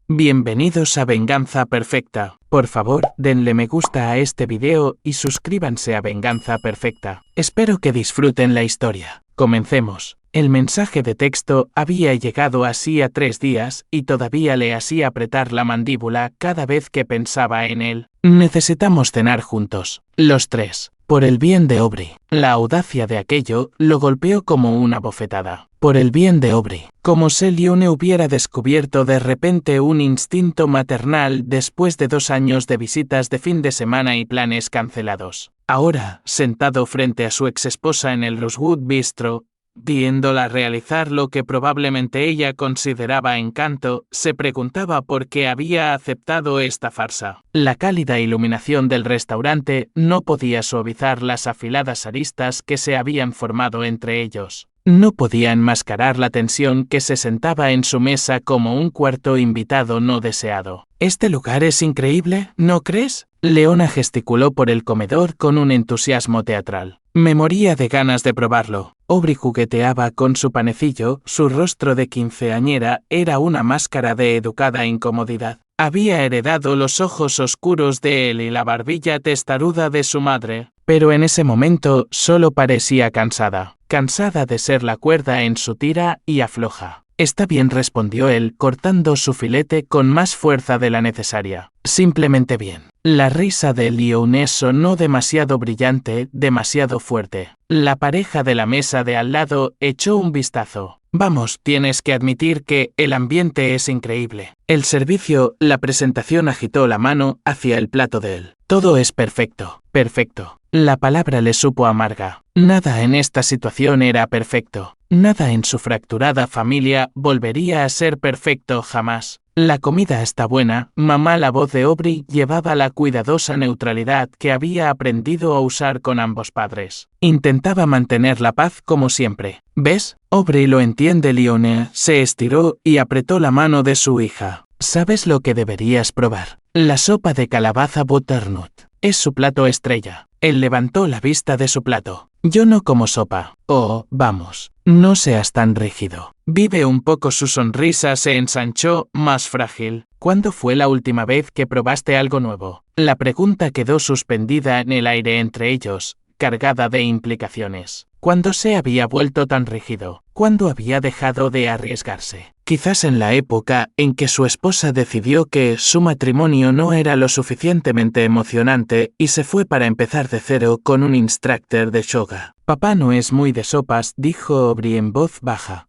Bienvenidos a Venganza Perfecta. Por favor, denle me gusta a este video y suscríbanse a Venganza Perfecta. Espero que disfruten la historia. Comencemos. El mensaje de texto había llegado hacía 3 días y todavía le hacía apretar la mandíbula cada vez que pensaba en él. Necesitamos cenar juntos, los tres. Por el bien de Aubrey. La audacia de aquello lo golpeó como una bofetada. Por el bien de Aubrey. Como si Lionne hubiera descubierto de repente un instinto maternal después de 2 años de visitas de fin de semana y planes cancelados. Ahora, sentado frente a su exesposa en el Rosewood Bistro, viéndola realizar lo que probablemente ella consideraba encanto, se preguntaba por qué había aceptado esta farsa. La cálida iluminación del restaurante no podía suavizar las afiladas aristas que se habían formado entre ellos. No podía enmascarar la tensión que se sentaba en su mesa como un cuarto invitado no deseado. «Este lugar es increíble, ¿no crees?», Leona gesticuló por el comedor con un entusiasmo teatral. Me moría de ganas de probarlo. Aubrey jugueteaba con su panecillo, su rostro de quinceañera era una máscara de educada incomodidad. Había heredado los ojos oscuros de él y la barbilla testaruda de su madre, pero en ese momento solo parecía cansada. Cansada de ser la cuerda en su tira y afloja. «Está bien», respondió él, cortando su filete con más fuerza de la necesaria. «Simplemente bien». La risa de Lionne sonó demasiado brillante, demasiado fuerte. La pareja de la mesa de al lado echó un vistazo. «Vamos, tienes que admitir que el ambiente es increíble. El servicio, la presentación», agitó la mano hacia el plato de él. «Todo es perfecto, perfecto». La palabra le supo amarga. Nada en esta situación era perfecto. Nada en su fracturada familia volvería a ser perfecto jamás. «La comida está buena, mamá». La voz de Aubrey llevaba la cuidadosa neutralidad que había aprendido a usar con ambos padres. Intentaba mantener la paz como siempre. «¿Ves? Aubrey lo entiende». Lionne se estiró y apretó la mano de su hija. «¿Sabes lo que deberías probar? La sopa de calabaza butternut. Es su plato estrella». Él levantó la vista de su plato. «Yo no como sopa». «Oh, vamos. No seas tan rígido». Vive un poco. Su sonrisa se ensanchó, más frágil. «¿Cuándo fue la última vez que probaste algo nuevo?». La pregunta quedó suspendida en el aire entre ellos, cargada de implicaciones. ¿Cuándo se había vuelto tan rígido? ¿Cuándo había dejado de arriesgarse? Quizás en la época en que su esposa decidió que su matrimonio no era lo suficientemente emocionante y se fue para empezar de cero con un instructor de yoga. «Papá no es muy de sopas», dijo Aubrey en voz baja,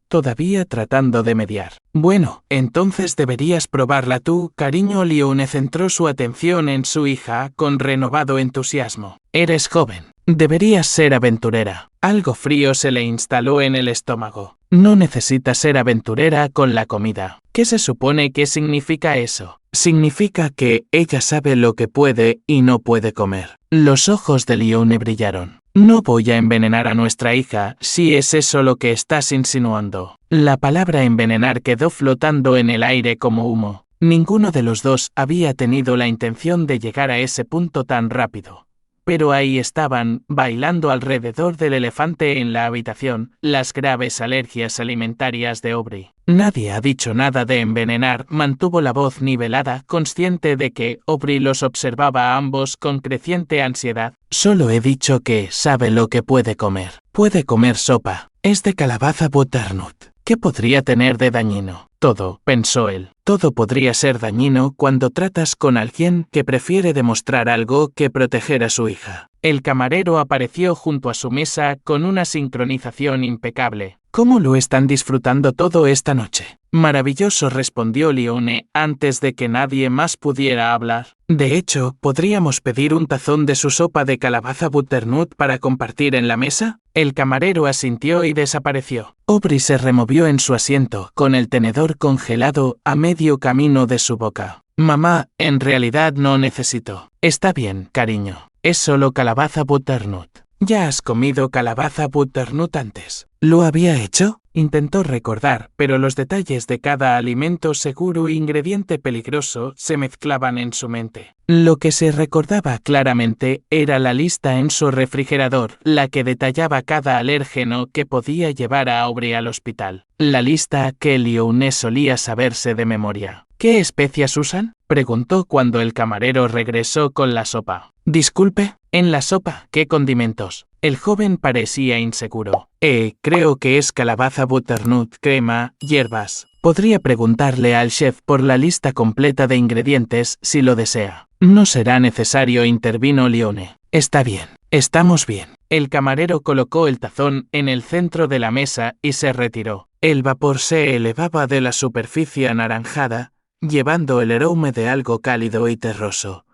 todavía tratando de mediar. «Bueno, entonces deberías probarla tú, cariño». Lionne centró su atención en su hija con renovado entusiasmo. «Eres joven. Deberías ser aventurera». Algo frío se le instaló en el estómago. «No necesitas ser aventurera con la comida». ¿Qué se supone que significa eso? Significa que ella sabe lo que puede y no puede comer. Los ojos de Lionne brillaron. «No voy a envenenar a nuestra hija, si es eso lo que estás insinuando». La palabra envenenar quedó flotando en el aire como humo. Ninguno de los dos había tenido la intención de llegar a ese punto tan rápido. Pero ahí estaban, bailando alrededor del elefante en la habitación, las graves alergias alimentarias de Aubrey. «Nadie ha dicho nada de envenenar», mantuvo la voz nivelada, consciente de que Aubrey los observaba a ambos con creciente ansiedad. «Solo he dicho que sabe lo que puede comer. Puede comer sopa. Es de calabaza butternut. ¿Qué podría tener de dañino?» «Todo», pensó él. «Todo podría ser dañino cuando tratas con alguien que prefiere demostrar algo que proteger a su hija». El camarero apareció junto a su mesa con una sincronización impecable. «¿Cómo lo están disfrutando todo esta noche?». «Maravilloso», respondió Lionne antes de que nadie más pudiera hablar. «De hecho, ¿podríamos pedir un tazón de su sopa de calabaza butternut para compartir en la mesa?». El camarero asintió y desapareció. Aubrey se removió en su asiento, con el tenedor congelado a medio camino de su boca. «Mamá, en realidad no necesito». «Está bien, cariño. Es solo calabaza butternut». «¿Ya has comido calabaza butternut antes?». «¿Lo había hecho?». Intentó recordar, pero los detalles de cada alimento seguro e ingrediente peligroso se mezclaban en su mente. Lo que se recordaba claramente era la lista en su refrigerador, la que detallaba cada alérgeno que podía llevar a Aubrey al hospital. La lista que Lionne solía saberse de memoria. ¿Qué especias usan?, preguntó cuando el camarero regresó con la sopa. Disculpe, ¿en la sopa qué condimentos? El joven parecía inseguro. Creo que es calabaza, butternut, crema, hierbas. Podría preguntarle al chef por la lista completa de ingredientes si lo desea. No será necesario, intervino Lione. Está bien, estamos bien. El camarero colocó el tazón en el centro de la mesa y se retiró. El vapor se elevaba de la superficie anaranjada, llevando el aroma de algo cálido y terroso.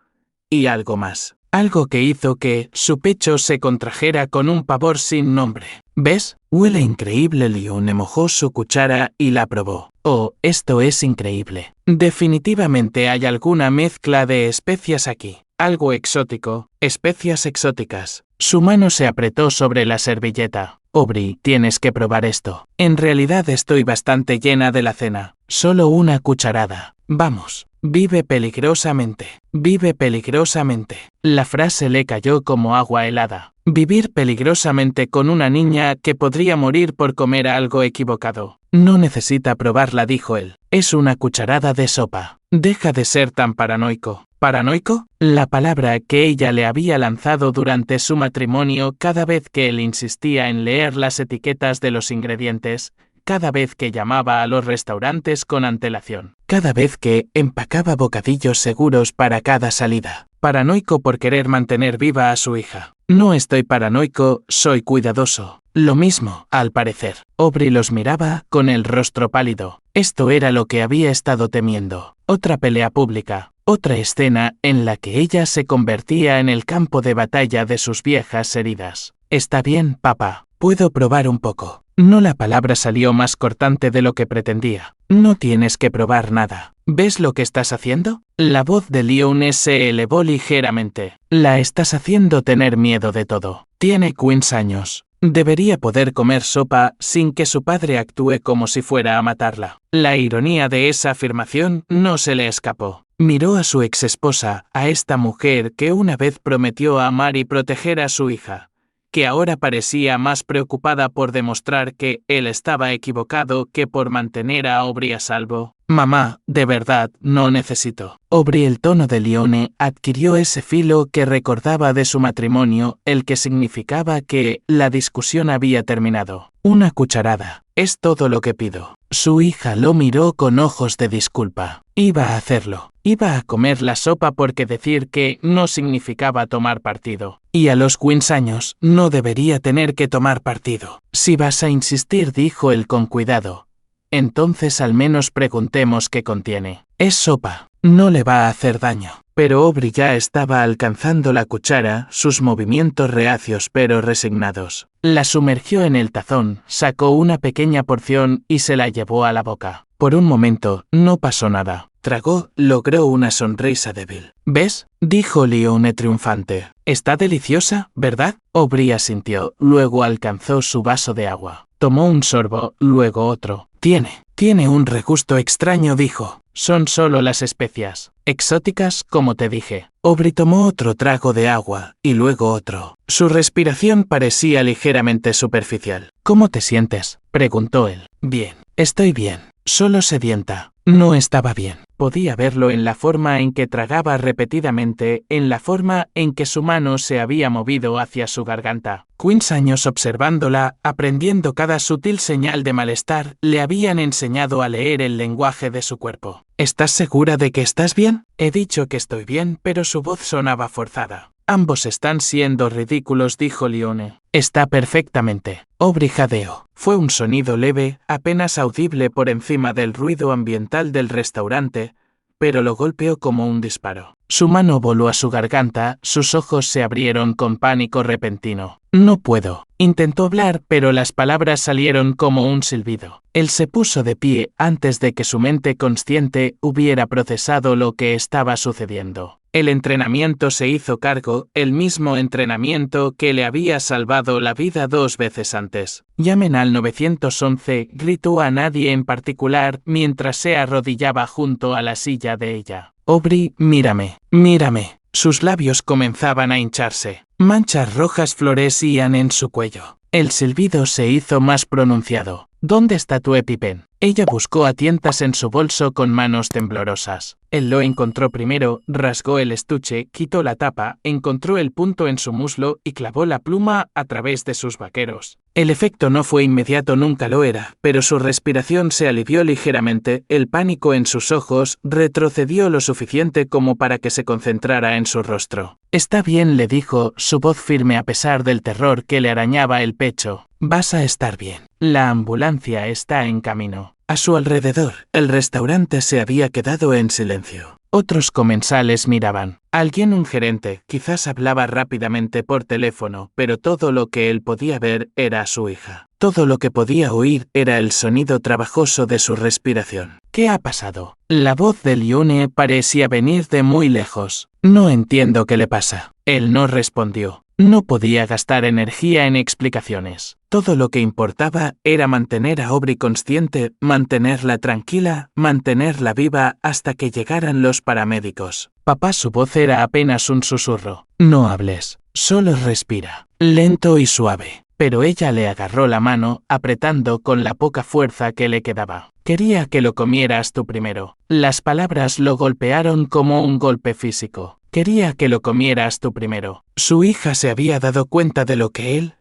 Y algo más. Algo que hizo que su pecho se contrajera con un pavor sin nombre. ¿Ves? Huele increíble. Lione mojó su cuchara y la probó. Oh, esto es increíble. Definitivamente hay alguna mezcla de especias aquí. Algo exótico, especias exóticas. Su mano se apretó sobre la servilleta. Aubrey, tienes que probar esto. En realidad estoy bastante llena de la cena. Solo una cucharada. Vamos. Vive peligrosamente. Vive peligrosamente. La frase le cayó como agua helada. Vivir peligrosamente con una niña que podría morir por comer algo equivocado. No necesita probarla, dijo él. Es una cucharada de sopa. Deja de ser tan paranoico. ¿Paranoico? La palabra que ella le había lanzado durante su matrimonio cada vez que él insistía en leer las etiquetas de los ingredientes, cada vez que llamaba a los restaurantes con antelación, cada vez que empacaba bocadillos seguros para cada salida. Paranoico por querer mantener viva a su hija. No estoy paranoico, soy cuidadoso. Lo mismo, al parecer. Aubrey los miraba con el rostro pálido. Esto era lo que había estado temiendo. Otra pelea pública. Otra escena en la que ella se convertía en el campo de batalla de sus viejas heridas. Está bien, papá. ¿Puedo probar un poco? No, la palabra salió más cortante de lo que pretendía. No tienes que probar nada. ¿Ves lo que estás haciendo? La voz de Lione se elevó ligeramente. La estás haciendo tener miedo de todo. Tiene 15 años. Debería poder comer sopa sin que su padre actúe como si fuera a matarla. La ironía de esa afirmación no se le escapó. Miró a su exesposa, a esta mujer que una vez prometió amar y proteger a su hija, que ahora parecía más preocupada por demostrar que él estaba equivocado que por mantener a Aubrey a salvo. Mamá, de verdad, no necesito. Aubrey, el tono de Lione adquirió ese filo que recordaba de su matrimonio, el que significaba que la discusión había terminado. Una cucharada. Es todo lo que pido. Su hija lo miró con ojos de disculpa. Iba a hacerlo. Iba a comer la sopa porque decir que no significaba tomar partido. Y a los 15 años no debería tener que tomar partido. Si vas a insistir, dijo él con cuidado, entonces al menos preguntemos qué contiene. Es sopa. No le va a hacer daño. Pero Aubrey ya estaba alcanzando la cuchara, sus movimientos reacios pero resignados. La sumergió en el tazón, sacó una pequeña porción y se la llevó a la boca. Por un momento, no pasó nada. Tragó, logró una sonrisa débil. ¿Ves? Dijo Lione triunfante. Está deliciosa, ¿verdad? Aubrey asintió, luego alcanzó su vaso de agua. Tomó un sorbo, luego otro. Tiene un regusto extraño, dijo. Son solo las especias. Exóticas, como te dije. Aubrey tomó otro trago de agua, y luego otro. Su respiración parecía ligeramente superficial. ¿Cómo te sientes?, preguntó él. Bien. Estoy bien. Solo sedienta. No estaba bien. Podía verlo en la forma en que tragaba repetidamente, en la forma en que su mano se había movido hacia su garganta. 15 años observándola, aprendiendo cada sutil señal de malestar, le habían enseñado a leer el lenguaje de su cuerpo. ¿Estás segura de que estás bien? He dicho que estoy bien, pero su voz sonaba forzada. Ambos están siendo ridículos, dijo Lione. Está perfectamente. Aubrey jadeó. Fue un sonido leve, apenas audible por encima del ruido ambiental del restaurante, pero lo golpeó como un disparo. Su mano voló a su garganta, sus ojos se abrieron con pánico repentino. No puedo. Intentó hablar, pero las palabras salieron como un silbido. Él se puso de pie antes de que su mente consciente hubiera procesado lo que estaba sucediendo. El entrenamiento se hizo cargo, el mismo entrenamiento que le había salvado la vida 2 veces antes. Llamen al 911, gritó a nadie en particular mientras se arrodillaba junto a la silla de ella. Aubrey, mírame. Sus labios comenzaban a hincharse. Manchas rojas florecían en su cuello. El silbido se hizo más pronunciado. ¿Dónde está tu EpiPen? Ella buscó a tientas en su bolso con manos temblorosas. Él lo encontró primero, rasgó el estuche, quitó la tapa, encontró el punto en su muslo y clavó la pluma a través de sus vaqueros. El efecto no fue inmediato, nunca lo era, pero su respiración se alivió ligeramente, el pánico en sus ojos retrocedió lo suficiente como para que se concentrara en su rostro. Está bien, le dijo, su voz firme a pesar del terror que le arañaba el pecho. Vas a estar bien. La ambulancia está en camino. A su alrededor, el restaurante se había quedado en silencio. Otros comensales miraban. Alguien, un gerente, quizás hablaba rápidamente por teléfono, pero todo lo que él podía ver era a su hija. Todo lo que podía oír era el sonido trabajoso de su respiración. ¿Qué ha pasado? La voz de Liune parecía venir de muy lejos. No entiendo qué le pasa. Él no respondió. No podía gastar energía en explicaciones. Todo lo que importaba era mantener a Aubrey consciente, mantenerla tranquila, mantenerla viva hasta que llegaran los paramédicos. Papá, su voz era apenas un susurro. No hables, solo respira, lento y suave. Pero ella le agarró la mano, apretando con la poca fuerza que le quedaba. Quería que lo comieras tú primero. Las palabras lo golpearon como un golpe físico. Quería que lo comieras tú primero. Su hija se había dado cuenta de lo que él,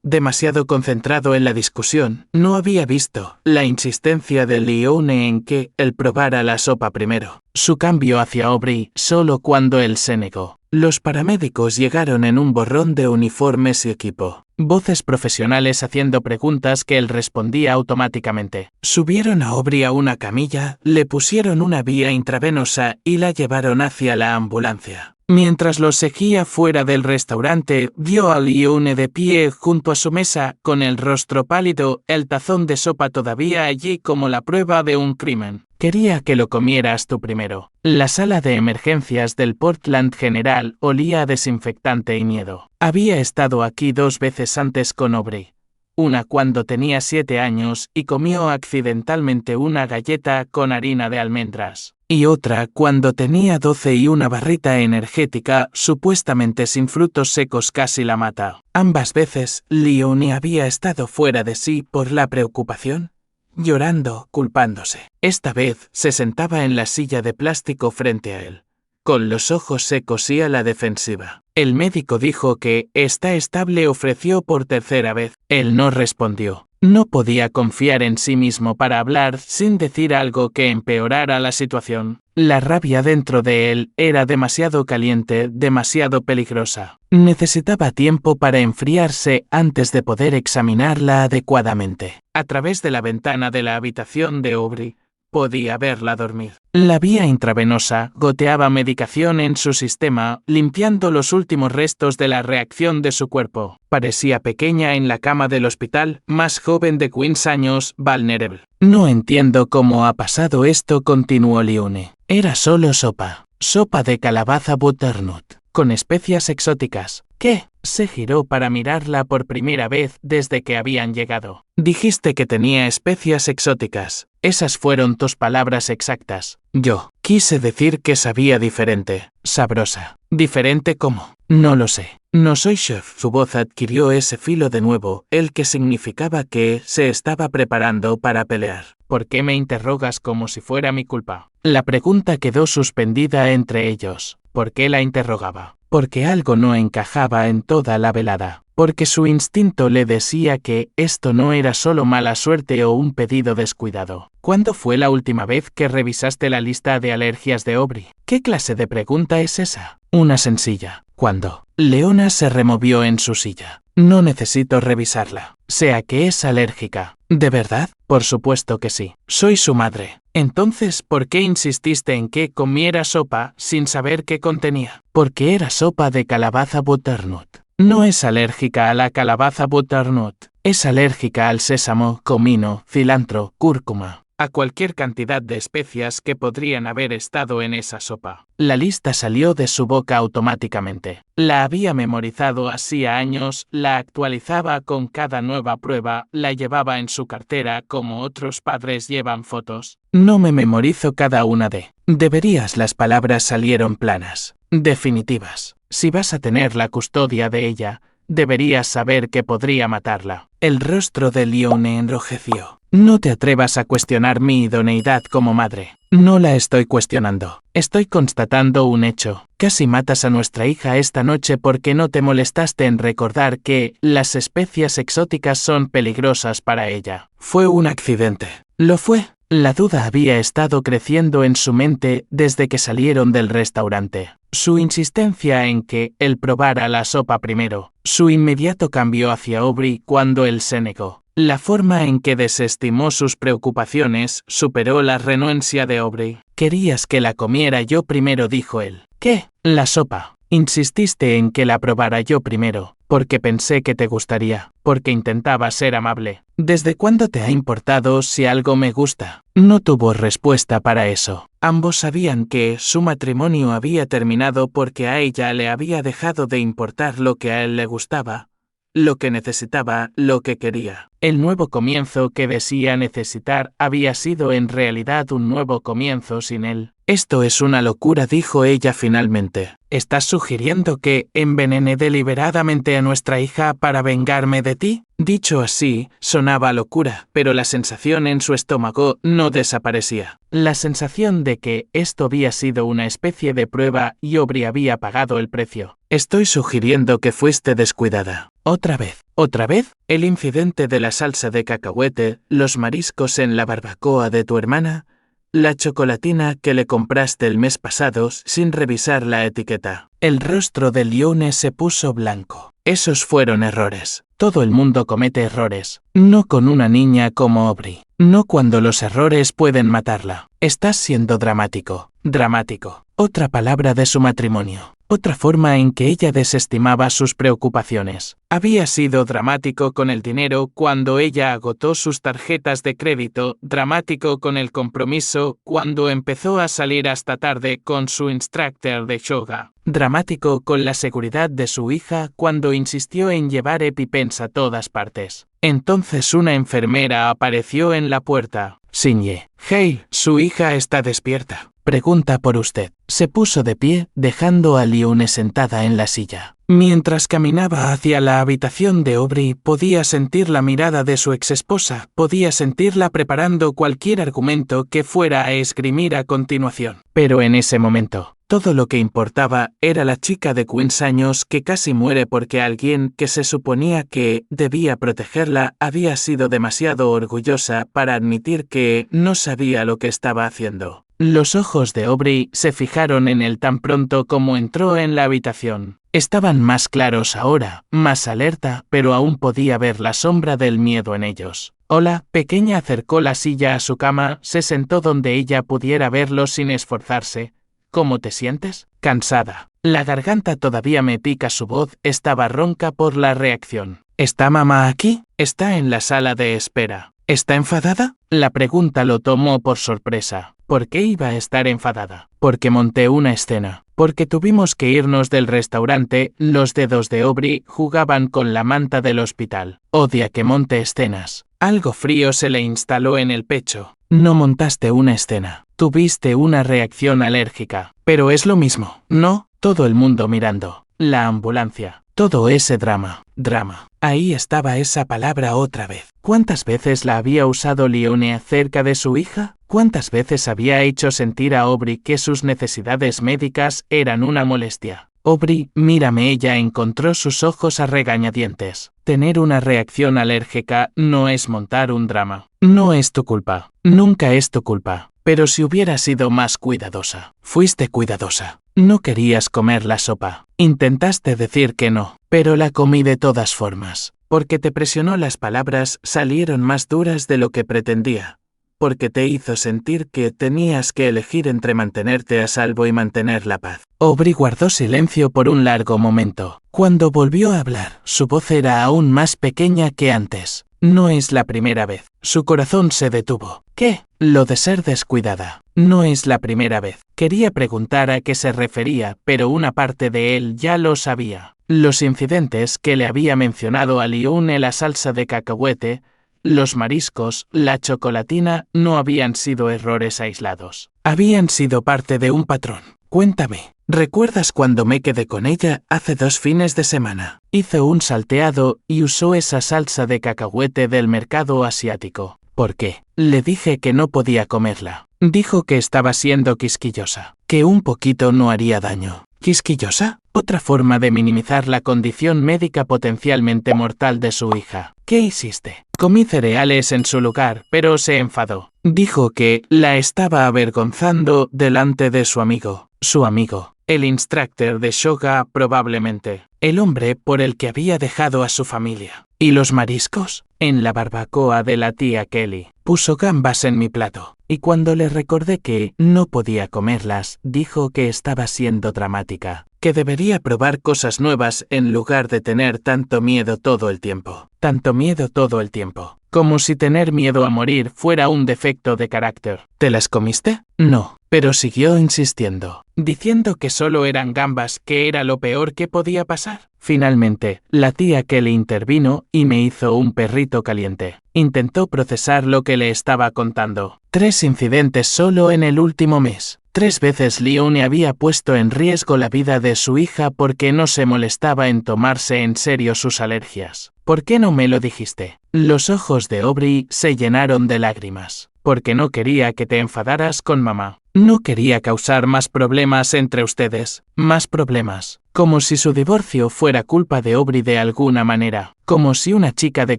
demasiado concentrado en la discusión, no había visto, la insistencia de Lione en que él probara la sopa primero. Su cambio hacia Aubrey solo cuando él se negó. Los paramédicos llegaron en un borrón de uniformes y equipo. Voces profesionales haciendo preguntas que él respondía automáticamente. Subieron a Aubrey a una camilla, le pusieron una vía intravenosa y la llevaron hacia la ambulancia. Mientras lo seguía fuera del restaurante, vio a Lione de pie junto a su mesa, con el rostro pálido, el tazón de sopa todavía allí como la prueba de un crimen. Quería que lo comieras tú primero. La sala de emergencias del Portland General olía a desinfectante y miedo. Había estado aquí 2 veces antes con Aubrey. Una cuando tenía 7 años y comió accidentalmente una galleta con harina de almendras. Y otra cuando tenía 12 y una barrita energética supuestamente sin frutos secos casi la mata. Ambas veces, Lione había estado fuera de sí por la preocupación, llorando, culpándose. Esta vez se sentaba en la silla de plástico frente a él, con los ojos secos y a la defensiva. El médico dijo que está estable, ofreció por tercera vez. Él no respondió. No podía confiar en sí mismo para hablar sin decir algo que empeorara la situación. La rabia dentro de él era demasiado caliente, demasiado peligrosa. Necesitaba tiempo para enfriarse antes de poder examinarla adecuadamente. A través de la ventana de la habitación de Aubrey, podía verla dormir. La vía intravenosa goteaba medicación en su sistema, limpiando los últimos restos de la reacción de su cuerpo. Parecía pequeña en la cama del hospital, más joven de 15 años, vulnerable. No entiendo cómo ha pasado esto, continuó Lione. Era solo sopa. Sopa de calabaza butternut, con especias exóticas. ¿Qué? Se giró para mirarla por primera vez desde que habían llegado. Dijiste que tenía especias exóticas. Esas fueron tus palabras exactas. Yo quise decir que sabía diferente. Sabrosa. ¿Diferente cómo? No lo sé. No soy chef. Su voz adquirió ese filo de nuevo, el que significaba que se estaba preparando para pelear. ¿Por qué me interrogas como si fuera mi culpa? La pregunta quedó suspendida entre ellos. ¿Por qué la interrogaba? Porque algo no encajaba en toda la velada. Porque su instinto le decía que esto no era solo mala suerte o un pedido descuidado. ¿Cuándo fue la última vez que revisaste la lista de alergias de Aubrey? ¿Qué clase de pregunta es esa? Una sencilla. ¿Cuándo? Leona se removió en su silla. No necesito revisarla. Sé a qué es alérgica. ¿De verdad? Por supuesto que sí. Soy su madre. Entonces, ¿por qué insististe en que comiera sopa sin saber qué contenía? Porque era sopa de calabaza butternut. No es alérgica a la calabaza butternut. Es alérgica al sésamo, comino, cilantro, cúrcuma, a cualquier cantidad de especias que podrían haber estado en esa sopa. La lista salió de su boca automáticamente. La había memorizado hacía años, la actualizaba con cada nueva prueba, la llevaba en su cartera como otros padres llevan fotos. No me memorizo cada una de. Deberías. Las palabras salieron planas, definitivas. Si vas a tener la custodia de ella, deberías saber que podría matarla. El rostro de Lione enrojeció. No te atrevas a cuestionar mi idoneidad como madre. No la estoy cuestionando. Estoy constatando un hecho. Casi matas a nuestra hija esta noche porque no te molestaste en recordar que las especias exóticas son peligrosas para ella. Fue un accidente. Lo fue. La duda había estado creciendo en su mente desde que salieron del restaurante. Su insistencia en que él probara la sopa primero. Su inmediato cambio hacia Aubrey cuando él se negó. La forma en que desestimó sus preocupaciones superó la renuencia de Aubrey. «Querías que la comiera yo primero», dijo él. «¿Qué? La sopa. Insististe en que la probara yo primero, porque pensé que te gustaría, porque intentaba ser amable. ¿Desde cuándo te ha importado si algo me gusta?» No tuvo respuesta para eso. Ambos sabían que su matrimonio había terminado porque a ella le había dejado de importar lo que a él le gustaba, lo que necesitaba, lo que quería. El nuevo comienzo que decía necesitar había sido en realidad un nuevo comienzo sin él. «Esto es una locura», dijo ella finalmente. «¿Estás sugiriendo que envenené deliberadamente a nuestra hija para vengarme de ti?» Dicho así, sonaba locura, pero la sensación en su estómago no desaparecía. La sensación de que esto había sido una especie de prueba y Aubrey había pagado el precio. «Estoy sugiriendo que fuiste descuidada. Otra vez. ¿Otra vez? El incidente de la salsa de cacahuete, los mariscos en la barbacoa de tu hermana, la chocolatina que le compraste el mes pasado sin revisar la etiqueta». El rostro de Lione se puso blanco. «Esos fueron errores. Todo el mundo comete errores. No con una niña como Aubrey. No cuando los errores pueden matarla. Estás siendo dramático. Dramático. Otra palabra de su matrimonio. Otra forma en que ella desestimaba sus preocupaciones. Había sido dramático con el dinero cuando ella agotó sus tarjetas de crédito, dramático con el compromiso cuando empezó a salir hasta tarde con su instructor de yoga, dramático con la seguridad de su hija cuando insistió en llevar EpiPens a todas partes. Entonces una enfermera apareció en la puerta. «Sinye. Hey, su hija está despierta. Pregunta por usted». Se puso de pie, dejando a Lione sentada en la silla. Mientras caminaba hacia la habitación de Aubrey, podía sentir la mirada de su exesposa, podía sentirla preparando cualquier argumento que fuera a esgrimir a continuación. Pero en ese momento, todo lo que importaba era la chica de 15 años que casi muere porque alguien que se suponía que debía protegerla había sido demasiado orgullosa para admitir que no sabía lo que estaba haciendo. Los ojos de Aubrey se fijaron en él tan pronto como entró en la habitación. Estaban más claros ahora, más alerta, pero aún podía ver la sombra del miedo en ellos. «Hola», pequeña acercó la silla a su cama, se sentó donde ella pudiera verlo sin esforzarse. «¿Cómo te sientes?» «Cansada». La garganta todavía me pica, su voz estaba ronca por la reacción. «¿Está mamá aquí?» «Está en la sala de espera». ¿Está enfadada?» La pregunta lo tomó por sorpresa. ¿Por qué iba a estar enfadada? Porque monté una escena. Porque tuvimos que irnos del restaurante. Los dedos de Aubrey jugaban con la manta del hospital. Odia que monte escenas. Algo frío se le instaló en el pecho. No montaste una escena. Tuviste una reacción alérgica. Pero es lo mismo, ¿no? Todo el mundo mirando. La ambulancia. Todo ese drama. Drama. Ahí estaba esa palabra otra vez. ¿Cuántas veces la había usado Lione acerca de su hija? ¿Cuántas veces había hecho sentir a Aubrey que sus necesidades médicas eran una molestia? «Aubrey, mírame», ella encontró sus ojos a regañadientes. Tener una reacción alérgica no es montar un drama. No es tu culpa. Nunca es tu culpa. Pero si hubieras sido más cuidadosa. Fuiste cuidadosa. No querías comer la sopa. Intentaste decir que no, pero la comí de todas formas. Porque te presionó, las palabras salieron más duras de lo que pretendía. Porque te hizo sentir que tenías que elegir entre mantenerte a salvo y mantener la paz. Aubrey guardó silencio por un largo momento. Cuando volvió a hablar, su voz era aún más pequeña que antes. No es la primera vez. Su corazón se detuvo. ¿Qué? Lo de ser descuidada. No es la primera vez. Quería preguntar a qué se refería, pero una parte de él ya lo sabía. Los incidentes que le había mencionado a Lione, la salsa de cacahuete, los mariscos, la chocolatina, no habían sido errores aislados. Habían sido parte de un patrón. Cuéntame. ¿Recuerdas cuando me quedé con ella hace 2 fines de semana? Hizo un salteado y usó esa salsa de cacahuete del mercado asiático. ¿Por qué? Le dije que no podía comerla. Dijo que estaba siendo quisquillosa, que un poquito no haría daño. ¿Quisquillosa? Otra forma de minimizar la condición médica potencialmente mortal de su hija. ¿Qué hiciste? Comí cereales en su lugar, pero se enfadó. Dijo que la estaba avergonzando delante de su amigo. Su amigo, el instructor de yoga probablemente. El hombre por el que había dejado a su familia. ¿Y los mariscos? En la barbacoa de la tía Kelly. Puso gambas en mi plato, y cuando le recordé que no podía comerlas, dijo que estaba siendo dramática, que debería probar cosas nuevas en lugar de tener tanto miedo todo el tiempo. Tanto miedo todo el tiempo. Como si tener miedo a morir fuera un defecto de carácter. ¿Te las comiste? No, pero siguió insistiendo, diciendo que solo eran gambas, que era lo peor que podía pasar. Finalmente, la tía Kelly intervino y me hizo un perrito caliente. Intentó procesar lo que le estaba contando. 3 incidentes solo en el último mes. 3 veces Leone había puesto en riesgo la vida de su hija porque no se molestaba en tomarse en serio sus alergias. ¿Por qué no me lo dijiste? Los ojos de Aubrey se llenaron de lágrimas. Porque no quería que te enfadaras con mamá. No quería causar más problemas entre ustedes. Más problemas. Como si su divorcio fuera culpa de Aubrey de alguna manera. Como si una chica de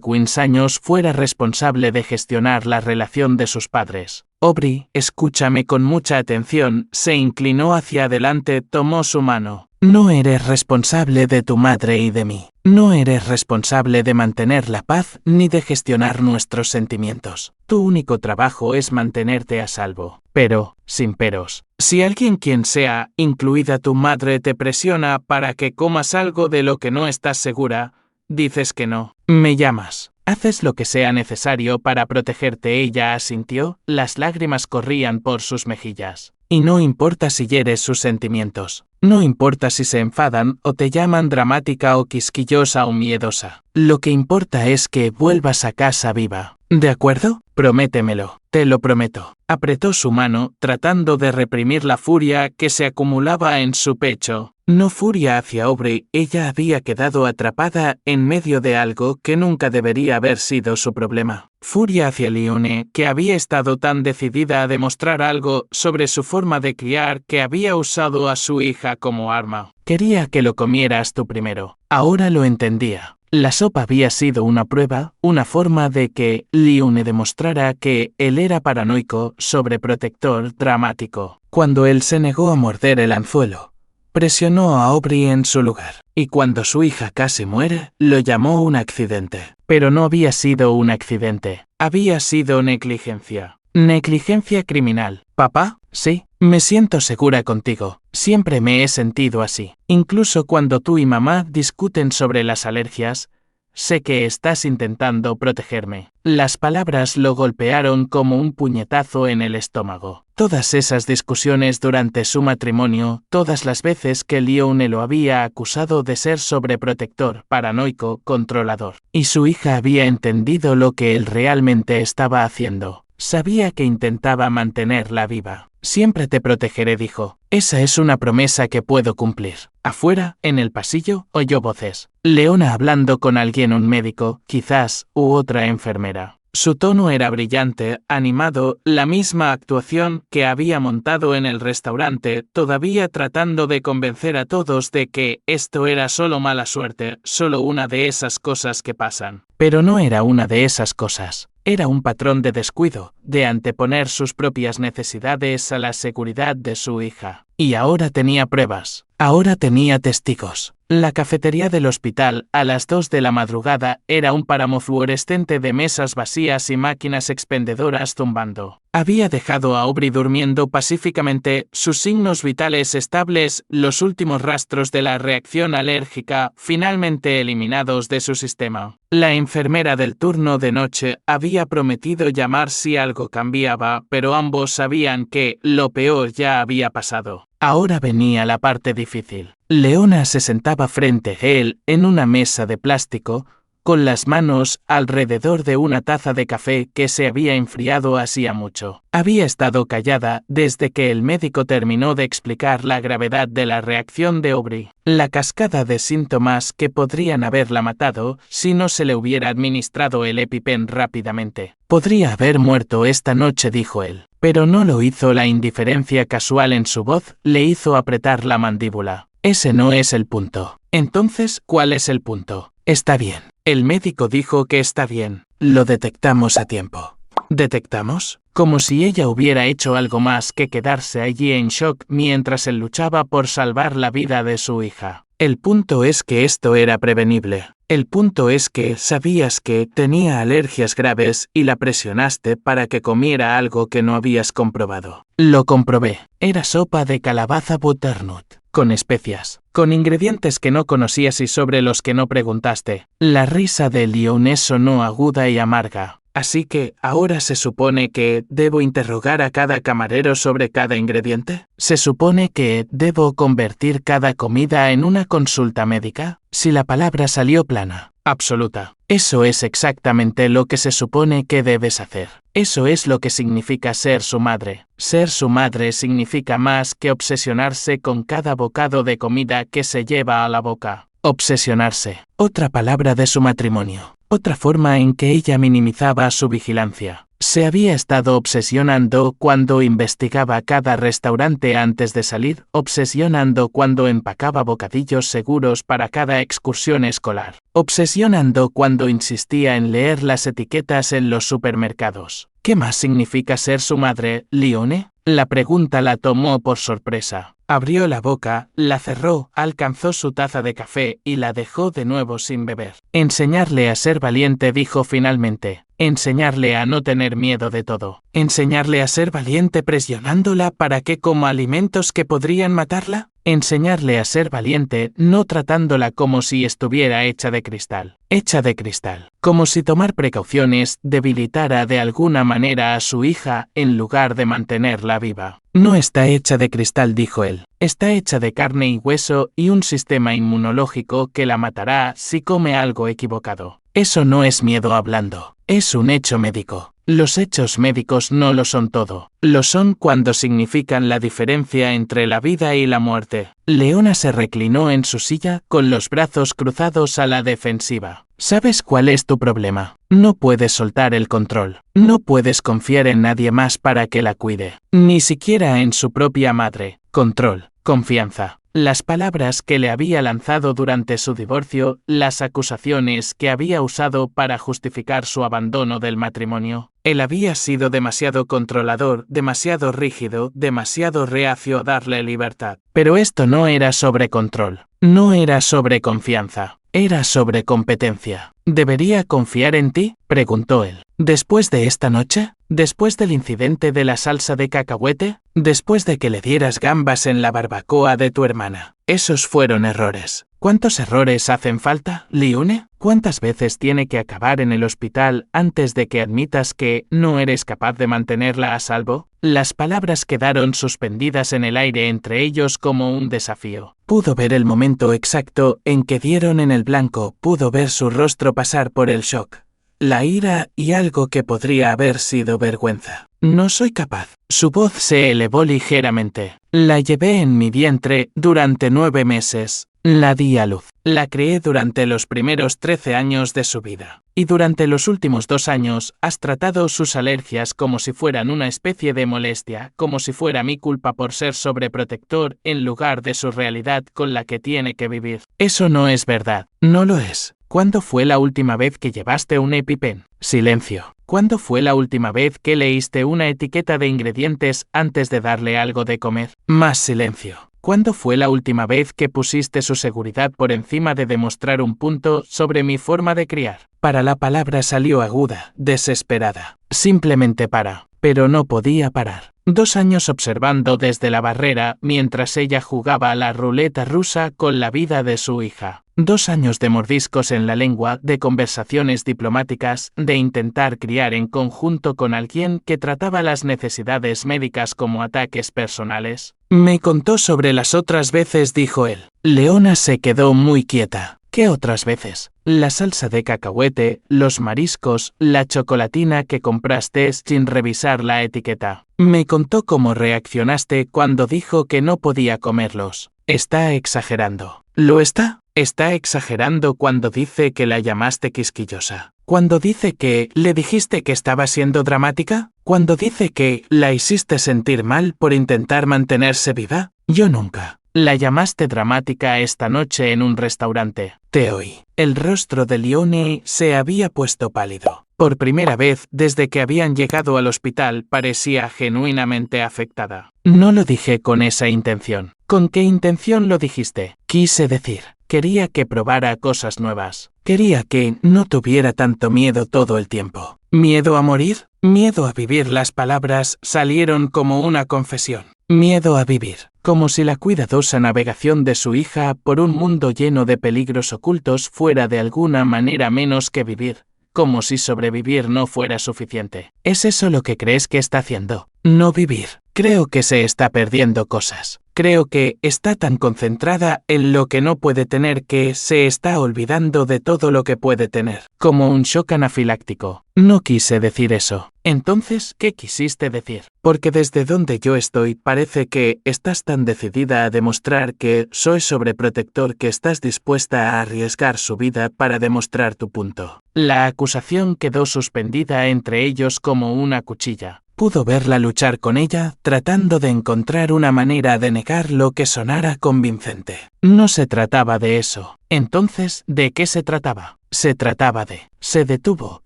15 años fuera responsable de gestionar la relación de sus padres. Aubrey, escúchame con mucha atención, se inclinó hacia adelante, tomó su mano. No eres responsable de tu madre y de mí. No eres responsable de mantener la paz ni de gestionar nuestros sentimientos. Tu único trabajo es mantenerte a salvo. Pero, sin peros, si alguien quien sea, incluida tu madre, te presiona para que comas algo de lo que no estás segura, dices que no. Me llamas. Haces lo que sea necesario para protegerte. Ella asintió, las lágrimas corrían por sus mejillas. Y no importa si hieres sus sentimientos. No importa si se enfadan o te llaman dramática o quisquillosa o miedosa. Lo que importa es que vuelvas a casa viva. ¿De acuerdo? Prométemelo. Te lo prometo. Apretó su mano, tratando de reprimir la furia que se acumulaba en su pecho. No furia hacia Aubrey, ella había quedado atrapada en medio de algo que nunca debería haber sido su problema. Furia hacia Leone, que había estado tan decidida a demostrar algo sobre su forma de criar que había usado a su hija como arma. Quería que lo comieras tú primero. Ahora lo entendía. La sopa había sido una prueba, una forma de que Leone demostrara que él era paranoico, sobreprotector, dramático. Cuando él se negó a morder el anzuelo, presionó a Aubrey en su lugar. Y cuando su hija casi muere, lo llamó un accidente. Pero no había sido un accidente. Había sido negligencia. Negligencia criminal. ¿Papá? Sí. Me siento segura contigo. Siempre me he sentido así. Incluso cuando tú y mamá discuten sobre las alergias, sé que estás intentando protegerme. Las palabras lo golpearon como un puñetazo en el estómago. Todas esas discusiones durante su matrimonio, todas las veces que Leone lo había acusado de ser sobreprotector, paranoico, controlador. Y su hija había entendido lo que él realmente estaba haciendo. Sabía que intentaba mantenerla viva. Siempre te protegeré, dijo. Esa es una promesa que puedo cumplir. Afuera, en el pasillo, oyó voces. Leona hablando con alguien, un médico, quizás, u otra enfermera. Su tono era brillante, animado, la misma actuación que había montado en el restaurante, todavía tratando de convencer a todos de que esto era solo mala suerte, solo una de esas cosas que pasan. Pero no era una de esas cosas. Era un patrón de descuido, de anteponer sus propias necesidades a la seguridad de su hija. Y ahora tenía pruebas. Ahora tenía testigos. La cafetería del hospital, a las 2 de la madrugada, era un páramo fluorescente de mesas vacías y máquinas expendedoras zumbando. Había dejado a Aubrey durmiendo pacíficamente, sus signos vitales estables, los últimos rastros de la reacción alérgica, finalmente eliminados de su sistema. La enfermera del turno de noche había prometido llamar si algo cambiaba, pero ambos sabían que lo peor ya había pasado. Ahora venía la parte difícil. Leona se sentaba frente a él en una mesa de plástico, con las manos alrededor de una taza de café que se había enfriado hacía mucho. Había estado callada desde que el médico terminó de explicar la gravedad de la reacción de Aubrey, la cascada de síntomas que podrían haberla matado si no se le hubiera administrado el EpiPen rápidamente. Podría haber muerto esta noche, dijo él, pero no lo hizo. La indiferencia casual en su voz le hizo apretar la mandíbula. Ese no es el punto. Entonces, ¿cuál es el punto? Está bien. El médico dijo que está bien. Lo detectamos a tiempo. ¿Detectamos? Como si ella hubiera hecho algo más que quedarse allí en shock mientras él luchaba por salvar la vida de su hija. El punto es que esto era prevenible. El punto es que sabías que tenía alergias graves y la presionaste para que comiera algo que no habías comprobado. Lo comprobé. Era sopa de calabaza butternut, con especias, con ingredientes que no conocías y sobre los que no preguntaste. La risa de Lionel sonó aguda y amarga. Así que, ¿ahora se supone que debo interrogar a cada camarero sobre cada ingrediente? ¿Se supone que debo convertir cada comida en una consulta médica? Si la palabra salió plana, absoluta. Eso es exactamente lo que se supone que debes hacer. Eso es lo que significa ser su madre. Ser su madre significa más que obsesionarse con cada bocado de comida que se lleva a la boca. Obsesionarse. Otra palabra de su matrimonio. Otra forma en que ella minimizaba su vigilancia. Se había estado obsesionando cuando investigaba cada restaurante antes de salir, obsesionando cuando empacaba bocadillos seguros para cada excursión escolar, obsesionando cuando insistía en leer las etiquetas en los supermercados. ¿Qué más significa ser su madre, Lionel? La pregunta la tomó por sorpresa. Abrió la boca, la cerró, alcanzó su taza de café y la dejó de nuevo sin beber. Enseñarle a ser valiente, dijo finalmente. Enseñarle a no tener miedo de todo. Enseñarle a ser valiente presionándola para que coma alimentos que podrían matarla. Enseñarle a ser valiente no tratándola como si estuviera hecha de cristal. Hecha de cristal. Como si tomar precauciones debilitara de alguna manera a su hija en lugar de mantenerla viva. No está hecha de cristal, dijo él. Está hecha de carne y hueso y un sistema inmunológico que la matará si come algo equivocado. Eso no es miedo hablando. Es un hecho médico. Los hechos médicos no lo son todo. Lo son cuando significan la diferencia entre la vida y la muerte. Leona se reclinó en su silla con los brazos cruzados a la defensiva. ¿Sabes cuál es tu problema? No puedes soltar el control. No puedes confiar en nadie más para que la cuide. Ni siquiera en su propia madre. Control, confianza. Las palabras que le había lanzado durante su divorcio, las acusaciones que había usado para justificar su abandono del matrimonio. Él había sido demasiado controlador, demasiado rígido, demasiado reacio a darle libertad. Pero esto no era sobre control. No era sobre confianza. Era sobre competencia. ¿Debería confiar en ti?, preguntó él. ¿Después de esta noche? ¿Después del incidente de la salsa de cacahuete? ¿Después de que le dieras gambas en la barbacoa de tu hermana? Esos fueron errores. ¿Cuántos errores hacen falta, Lionel? ¿Cuántas veces tiene que acabar en el hospital antes de que admitas que no eres capaz de mantenerla a salvo? Las palabras quedaron suspendidas en el aire entre ellos como un desafío. Pudo ver el momento exacto en que dieron en el blanco, pudo ver su rostro pasar por el shock, la ira y algo que podría haber sido vergüenza. No soy capaz. Su voz se elevó ligeramente. La llevé en mi vientre durante 9 meses. La di a luz. La crié durante los primeros 13 años de su vida. Y durante los últimos 2 años has tratado sus alergias como si fueran una especie de molestia, como si fuera mi culpa por ser sobreprotector en lugar de su realidad con la que tiene que vivir. Eso no es verdad. No lo es. ¿Cuándo fue la última vez que llevaste un EpiPen? Silencio. ¿Cuándo fue la última vez que leíste una etiqueta de ingredientes antes de darle algo de comer? Más silencio. ¿Cuándo fue la última vez que pusiste su seguridad por encima de demostrar un punto sobre mi forma de criar? Para la palabra salió aguda, desesperada. Simplemente para. Pero no podía parar. 2 años observando desde la barrera mientras ella jugaba a la ruleta rusa con la vida de su hija. 2 años de mordiscos en la lengua, de conversaciones diplomáticas, de intentar criar en conjunto con alguien que trataba las necesidades médicas como ataques personales. Me contó sobre las otras veces, dijo él. Leona se quedó muy quieta. ¿Qué otras veces? La salsa de cacahuete, los mariscos, la chocolatina que compraste sin revisar la etiqueta. Me contó cómo reaccionaste cuando dijo que no podía comerlos. Está exagerando. ¿Lo está? Está exagerando cuando dice que la llamaste quisquillosa. Cuando dice que le dijiste que estaba siendo dramática. Cuando dice que la hiciste sentir mal por intentar mantenerse viva. Yo nunca. La llamaste dramática esta noche en un restaurante. Te oí. El rostro de Leone se había puesto pálido. Por primera vez desde que habían llegado al hospital parecía genuinamente afectada. No lo dije con esa intención. ¿Con qué intención lo dijiste? Quise decir, quería que probara cosas nuevas. Quería que no tuviera tanto miedo todo el tiempo. ¿Miedo a morir? Miedo a vivir. Las palabras salieron como una confesión. Miedo a vivir. Como si la cuidadosa navegación de su hija por un mundo lleno de peligros ocultos fuera de alguna manera menos que vivir. Como si sobrevivir no fuera suficiente. ¿Es eso lo que crees que está haciendo? No vivir. Creo que se está perdiendo cosas. Creo que está tan concentrada en lo que no puede tener que se está olvidando de todo lo que puede tener. Como un shock anafiláctico. No quise decir eso. Entonces, ¿qué quisiste decir? Porque desde donde yo estoy parece que estás tan decidida a demostrar que soy sobreprotector que estás dispuesta a arriesgar su vida para demostrar tu punto. La acusación quedó suspendida entre ellos como una cuchilla. Pudo verla luchar con ella, tratando de encontrar una manera de negar lo que sonara convincente. No se trataba de eso. Entonces, ¿de qué se trataba? Se trataba de... Se detuvo,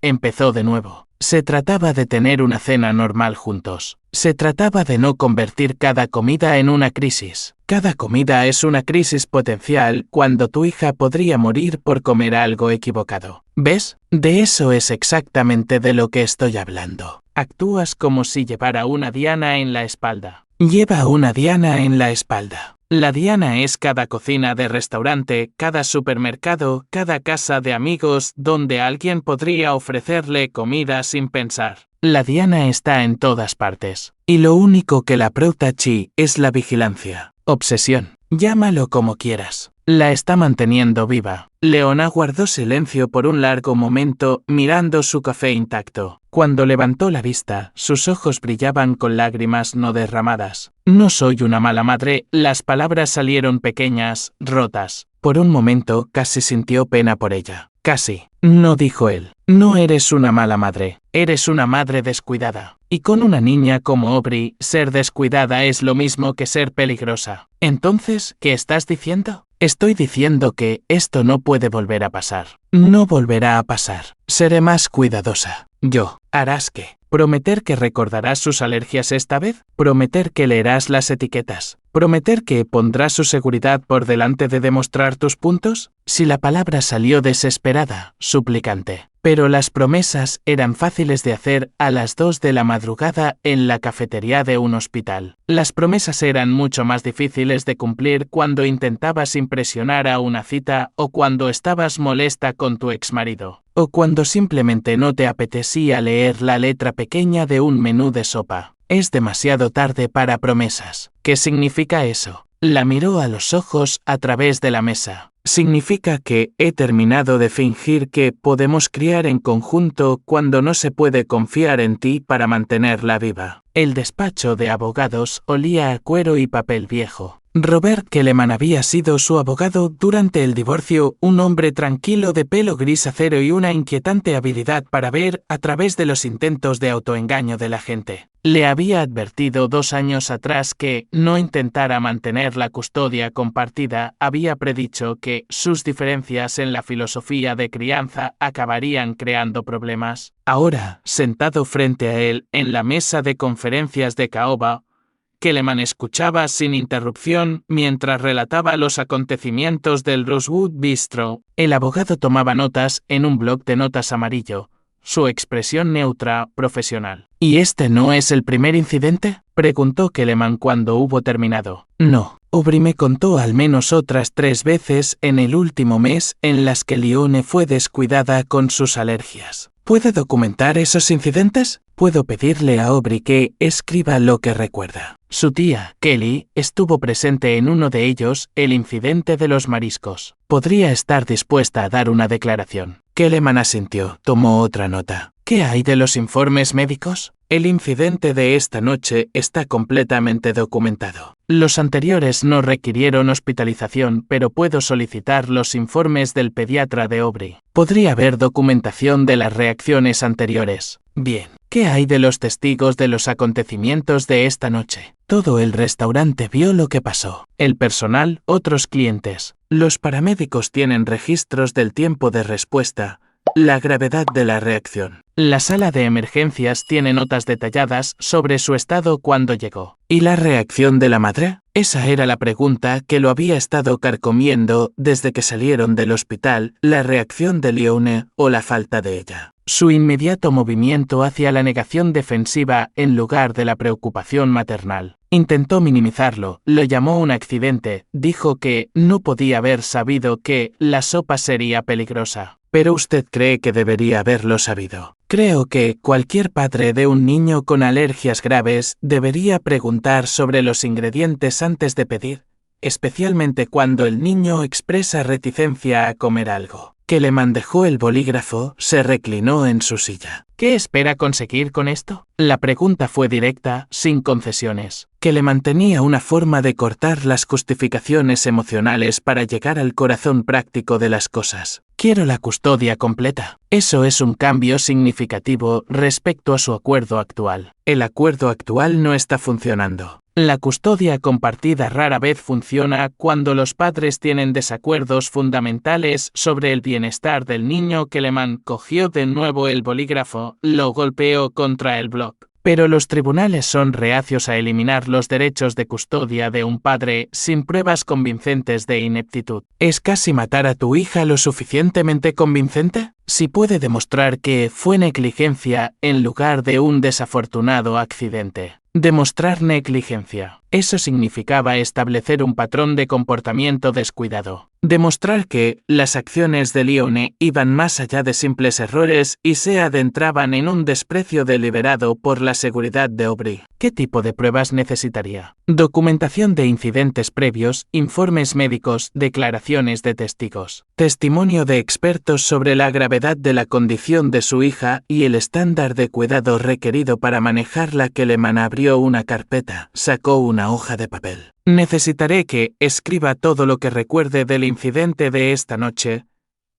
empezó de nuevo. Se trataba de tener una cena normal juntos. Se trataba de no convertir cada comida en una crisis. Cada comida es una crisis potencial cuando tu hija podría morir por comer algo equivocado. ¿Ves? De eso es exactamente de lo que estoy hablando. Actúas como si llevara una diana en la espalda. Lleva una diana en la espalda. La diana es cada cocina de restaurante, cada supermercado, cada casa de amigos donde alguien podría ofrecerle comida sin pensar. La diana está en todas partes. Y lo único que la protege es la vigilancia. Obsesión. Llámalo como quieras. La está manteniendo viva. Leona guardó silencio por un largo momento, mirando su café intacto. Cuando levantó la vista, sus ojos brillaban con lágrimas no derramadas. No soy una mala madre, las palabras salieron pequeñas, rotas. Por un momento casi sintió pena por ella. Casi. No dijo él. No eres una mala madre. Eres una madre descuidada. Y con una niña como Aubrey, ser descuidada es lo mismo que ser peligrosa. Entonces, ¿qué estás diciendo? Estoy diciendo que esto no puede volver a pasar. No volverá a pasar. Seré más cuidadosa. Yo. ¿Harás qué? ¿Prometer que recordarás sus alergias esta vez? ¿Prometer que leerás las etiquetas? ¿Prometer que pondrás su seguridad por delante de demostrar tus puntos? Si la palabra salió desesperada, suplicante. Pero las promesas eran fáciles de hacer a las 2 de la madrugada en la cafetería de un hospital. Las promesas eran mucho más difíciles de cumplir cuando intentabas impresionar a una cita o cuando estabas molesta con tu exmarido. O cuando simplemente no te apetecía leer la letra pequeña de un menú de sopa. Es demasiado tarde para promesas. ¿Qué significa eso? La miró a los ojos a través de la mesa. Significa que he terminado de fingir que podemos criar en conjunto cuando no se puede confiar en ti para mantenerla viva. El despacho de abogados olía a cuero y papel viejo. Robert Kelleman había sido su abogado durante el divorcio, un hombre tranquilo de pelo gris acero y una inquietante habilidad para ver a través de los intentos de autoengaño de la gente. Le había advertido 2 años atrás que no intentara mantener la custodia compartida, había predicho que sus diferencias en la filosofía de crianza acabarían creando problemas. Ahora, sentado frente a él en la mesa de conferencias de caoba, Kelleman escuchaba sin interrupción mientras relataba los acontecimientos del Rosewood Bistro. El abogado tomaba notas en un bloc de notas amarillo, su expresión neutra, profesional. ¿Y este no es el primer incidente?, preguntó Kelleman cuando hubo terminado. No. Aubrey me contó al menos otras 3 veces en el último mes en las que Leone fue descuidada con sus alergias. ¿Puede documentar esos incidentes? Puedo pedirle a Aubrey que escriba lo que recuerda. Su tía, Kelly, estuvo presente en uno de ellos, el incidente de los mariscos. ¿Podría estar dispuesta a dar una declaración? Keleman asintió, tomó otra nota. ¿Qué hay de los informes médicos? El incidente de esta noche está completamente documentado. Los anteriores no requirieron hospitalización, pero puedo solicitar los informes del pediatra de Aubrey. Podría haber documentación de las reacciones anteriores. Bien. ¿Qué hay de los testigos de los acontecimientos de esta noche? Todo el restaurante vio lo que pasó. El personal, otros clientes. Los paramédicos tienen registros del tiempo de respuesta, la gravedad de la reacción. La sala de emergencias tiene notas detalladas sobre su estado cuando llegó. ¿Y la reacción de la madre? Esa era la pregunta que lo había estado carcomiendo desde que salieron del hospital, la reacción de Leone o la falta de ella. Su inmediato movimiento hacia la negación defensiva en lugar de la preocupación maternal. Intentó minimizarlo, lo llamó un accidente, dijo que no podía haber sabido que la sopa sería peligrosa. Pero usted cree que debería haberlo sabido. Creo que cualquier padre de un niño con alergias graves debería preguntar sobre los ingredientes antes de pedir, especialmente cuando el niño expresa reticencia a comer algo. Keleman dejó el bolígrafo, se reclinó en su silla. ¿Qué espera conseguir con esto? La pregunta fue directa, sin concesiones. Keleman tenía una forma de cortar las justificaciones emocionales para llegar al corazón práctico de las cosas. Quiero la custodia completa. Eso es un cambio significativo respecto a su acuerdo actual. El acuerdo actual no está funcionando. La custodia compartida rara vez funciona cuando los padres tienen desacuerdos fundamentales sobre el bienestar del niño. Keleman cogió de nuevo el bolígrafo, lo golpeó contra el bloc. Pero los tribunales son reacios a eliminar los derechos de custodia de un padre sin pruebas convincentes de ineptitud. ¿Es casi matar a tu hija lo suficientemente convincente? Si puede demostrar que fue negligencia en lugar de un desafortunado accidente. Demostrar negligencia. Eso significaba establecer un patrón de comportamiento descuidado. Demostrar que las acciones de Leone iban más allá de simples errores y se adentraban en un desprecio deliberado por la seguridad de Aubrey. ¿Qué tipo de pruebas necesitaría? Documentación de incidentes previos, informes médicos, declaraciones de testigos, testimonio de expertos sobre la gravedad de la condición de su hija y el estándar de cuidado requerido para manejarla. Keleman abrió una carpeta, sacó una hoja de papel. Necesitaré que escriba todo lo que recuerde del incidente de esta noche.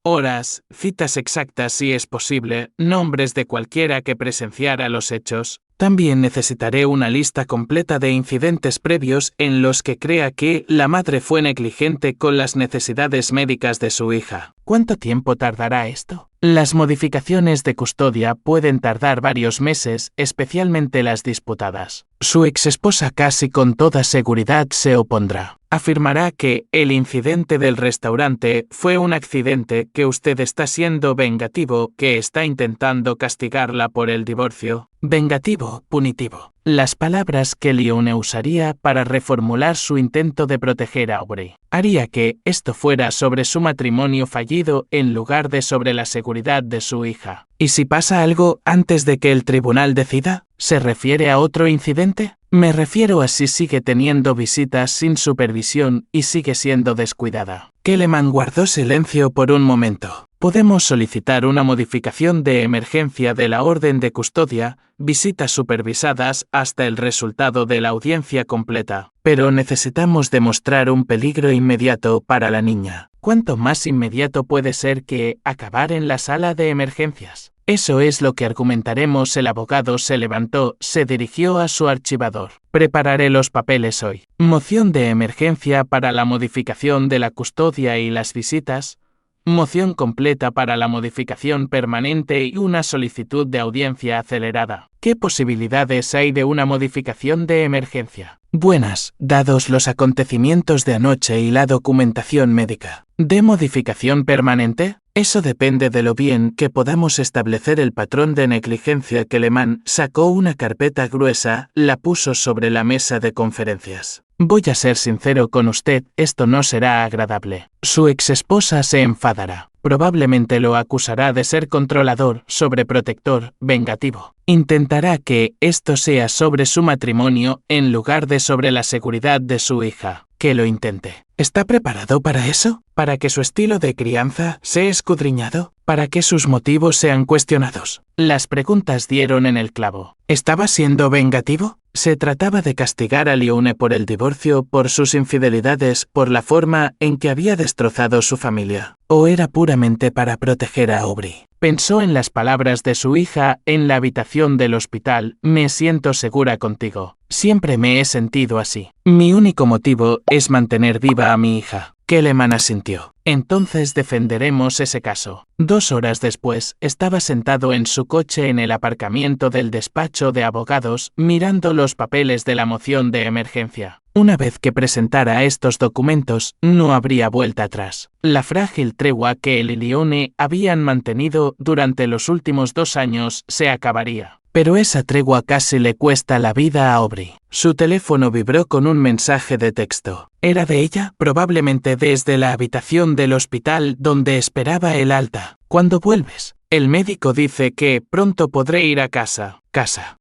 Horas, citas exactas si es posible, nombres de cualquiera que presenciara los hechos. También necesitaré una lista completa de incidentes previos en los que crea que la madre fue negligente con las necesidades médicas de su hija. ¿Cuánto tiempo tardará esto? Las modificaciones de custodia pueden tardar varios meses, especialmente las disputadas. Su exesposa casi con toda seguridad se opondrá. Afirmará que el incidente del restaurante fue un accidente, que usted está siendo vengativo, que está intentando castigarla por el divorcio. Vengativo, punitivo. Las palabras que Leone usaría para reformular su intento de proteger a Aubrey. Haría que esto fuera sobre su matrimonio fallido en lugar de sobre la seguridad de su hija. ¿Y si pasa algo antes de que el tribunal decida? ¿Se refiere a otro incidente? Me refiero a si sigue teniendo visitas sin supervisión y sigue siendo descuidada. Keleman guardó silencio por un momento. Podemos solicitar una modificación de emergencia de la orden de custodia, visitas supervisadas hasta el resultado de la audiencia completa. Pero necesitamos demostrar un peligro inmediato para la niña. ¿Cuánto más inmediato puede ser que acabar en la sala de emergencias? Eso es lo que argumentaremos. El abogado se levantó, se dirigió a su archivador. Prepararé los papeles hoy. Moción de emergencia para la modificación de la custodia y las visitas. Moción completa para la modificación permanente y una solicitud de audiencia acelerada. ¿Qué posibilidades hay de una modificación de emergencia? Buenas, dados los acontecimientos de anoche y la documentación médica. ¿De modificación permanente? Eso depende de lo bien que podamos establecer el patrón de negligencia. Keleman sacó una carpeta gruesa, la puso sobre la mesa de conferencias. Voy a ser sincero con usted, esto no será agradable. Su exesposa se enfadará. Probablemente lo acusará de ser controlador, sobreprotector, vengativo. Intentará que esto sea sobre su matrimonio en lugar de sobre la seguridad de su hija. Que lo intente. ¿Está preparado para eso? ¿Para que su estilo de crianza sea escudriñado? ¿Para que sus motivos sean cuestionados? Las preguntas dieron en el clavo. ¿Estaba siendo vengativo? ¿Se trataba de castigar a Lyoune por el divorcio, por sus infidelidades, por la forma en que había destrozado su familia? ¿O era puramente para proteger a Aubrey? Pensó en las palabras de su hija en la habitación del hospital. Me siento segura contigo. Siempre me he sentido así. Mi único motivo es mantener viva a mi hija. Keleman asintió. Entonces defenderemos ese caso. 2 horas después, estaba sentado en su coche en el aparcamiento del despacho de abogados, mirando los papeles de la moción de emergencia. Una vez que presentara estos documentos, no habría vuelta atrás. La frágil tregua que él y Lyoune habían mantenido durante los últimos 2 años se acabaría. Pero esa tregua casi le cuesta la vida a Aubrey. Su teléfono vibró con un mensaje de texto. ¿Era de ella? Probablemente desde la habitación del hospital donde esperaba el alta. ¿Cuándo vuelves? El médico dice que pronto podré ir a casa.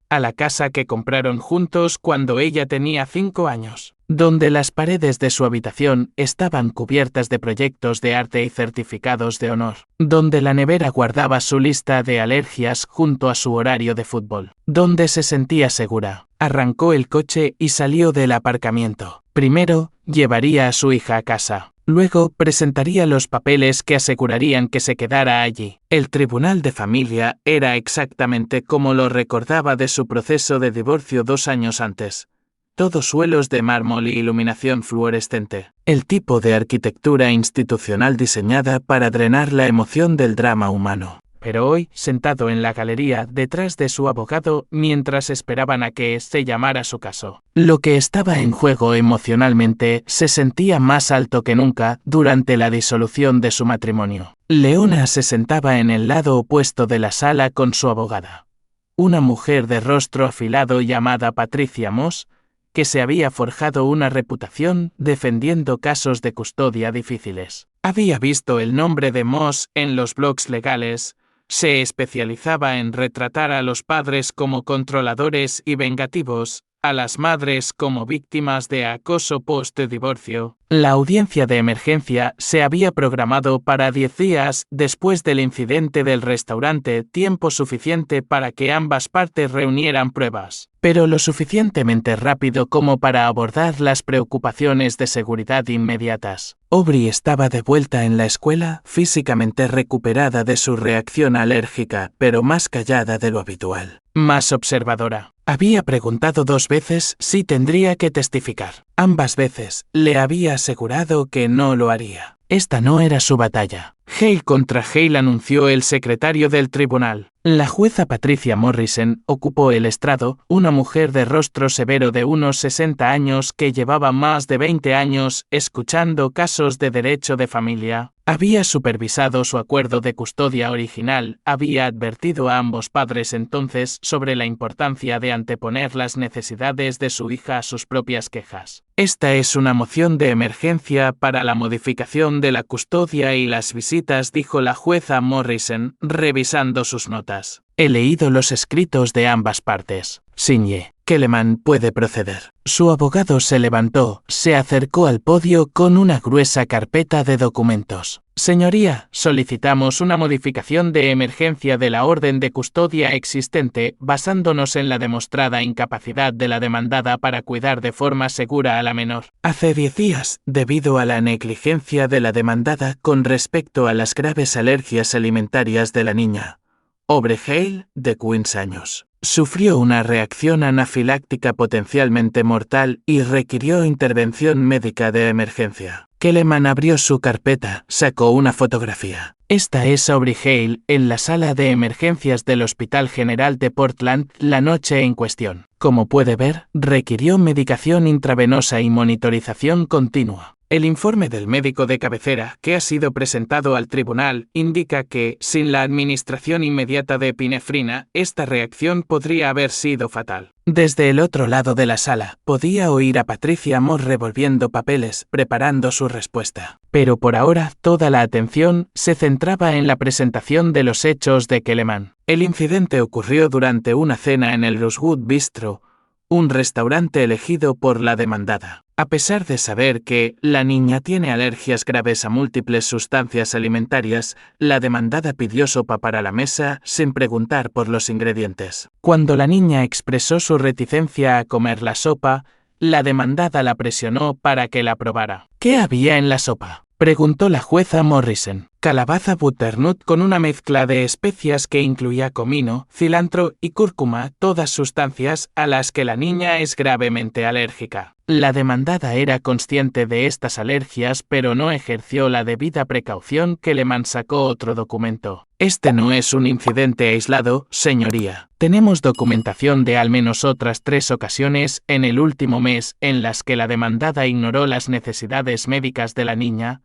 A la casa que compraron juntos cuando ella tenía 5 años. Donde las paredes de su habitación estaban cubiertas de proyectos de arte y certificados de honor. Donde la nevera guardaba su lista de alergias junto a su horario de fútbol. Donde se sentía segura. Arrancó el coche y salió del aparcamiento. Primero, llevaría a su hija a casa. Luego, presentaría los papeles que asegurarían que se quedara allí. El tribunal de familia era exactamente como lo recordaba de su proceso de divorcio 2 años antes. Todos suelos de mármol y iluminación fluorescente. El tipo de arquitectura institucional diseñada para drenar la emoción del drama humano. Pero hoy, sentado en la galería detrás de su abogado mientras esperaban a que se llamara su caso, lo que estaba en juego emocionalmente se sentía más alto que nunca durante la disolución de su matrimonio. Leona se sentaba en el lado opuesto de la sala con su abogada. Una mujer de rostro afilado llamada Patricia Moss, que se había forjado una reputación defendiendo casos de custodia difíciles. Había visto el nombre de Moss en los blogs legales. Se especializaba en retratar a los padres como controladores y vengativos, a las madres como víctimas de acoso post-divorcio. La audiencia de emergencia se había programado para 10 días después del incidente del restaurante, tiempo suficiente para que ambas partes reunieran pruebas, pero lo suficientemente rápido como para abordar las preocupaciones de seguridad inmediatas. Aubrey estaba de vuelta en la escuela, físicamente recuperada de su reacción alérgica, pero más callada de lo habitual. Más observadora. Había preguntado 2 veces si tendría que testificar. Ambas veces le había asegurado que no lo haría. Esta no era su batalla. Hale contra Hale, anunció el secretario del tribunal. La jueza Patricia Morrison ocupó el estrado, una mujer de rostro severo de unos 60 años que llevaba más de 20 años escuchando casos de derecho de familia. Había supervisado su acuerdo de custodia original, había advertido a ambos padres entonces sobre la importancia de anteponer las necesidades de su hija a sus propias quejas. Esta es una moción de emergencia para la modificación de la custodia y las visitas, dijo la jueza Morrison, revisando sus notas. He leído los escritos de ambas partes. Señor Keleman puede proceder. Su abogado se levantó, se acercó al podio con una gruesa carpeta de documentos. Señoría, solicitamos una modificación de emergencia de la orden de custodia existente, basándonos en la demostrada incapacidad de la demandada para cuidar de forma segura a la menor. Hace 10 días, debido a la negligencia de la demandada con respecto a las graves alergias alimentarias de la niña, Aubrey Hale, de 15 años, sufrió una reacción anafiláctica potencialmente mortal y requirió intervención médica de emergencia. Keleman abrió su carpeta, sacó una fotografía. Esta es Aubrey Hale en la sala de emergencias del Hospital General de Portland la noche en cuestión. Como puede ver, requirió medicación intravenosa y monitorización continua. El informe del médico de cabecera, que ha sido presentado al tribunal, indica que, sin la administración inmediata de epinefrina, esta reacción podría haber sido fatal. Desde el otro lado de la sala, podía oír a Patricia Moss revolviendo papeles, preparando su respuesta. Pero por ahora, toda la atención se centraba en la presentación de los hechos de Kelleman. El incidente ocurrió durante una cena en el Rosewood Bistro, un restaurante elegido por la demandada. A pesar de saber que la niña tiene alergias graves a múltiples sustancias alimentarias, la demandada pidió sopa para la mesa sin preguntar por los ingredientes. Cuando la niña expresó su reticencia a comer la sopa, la demandada la presionó para que la probara. ¿Qué había en la sopa?, preguntó la jueza Morrison. Calabaza butternut con una mezcla de especias que incluía comino, cilantro y cúrcuma, todas sustancias a las que la niña es gravemente alérgica. La demandada era consciente de estas alergias, pero no ejerció la debida precaución. Kelleman sacó otro documento. Este no es un incidente aislado, señoría. Tenemos documentación de al menos otras 3 ocasiones en el último mes en las que la demandada ignoró las necesidades médicas de la niña.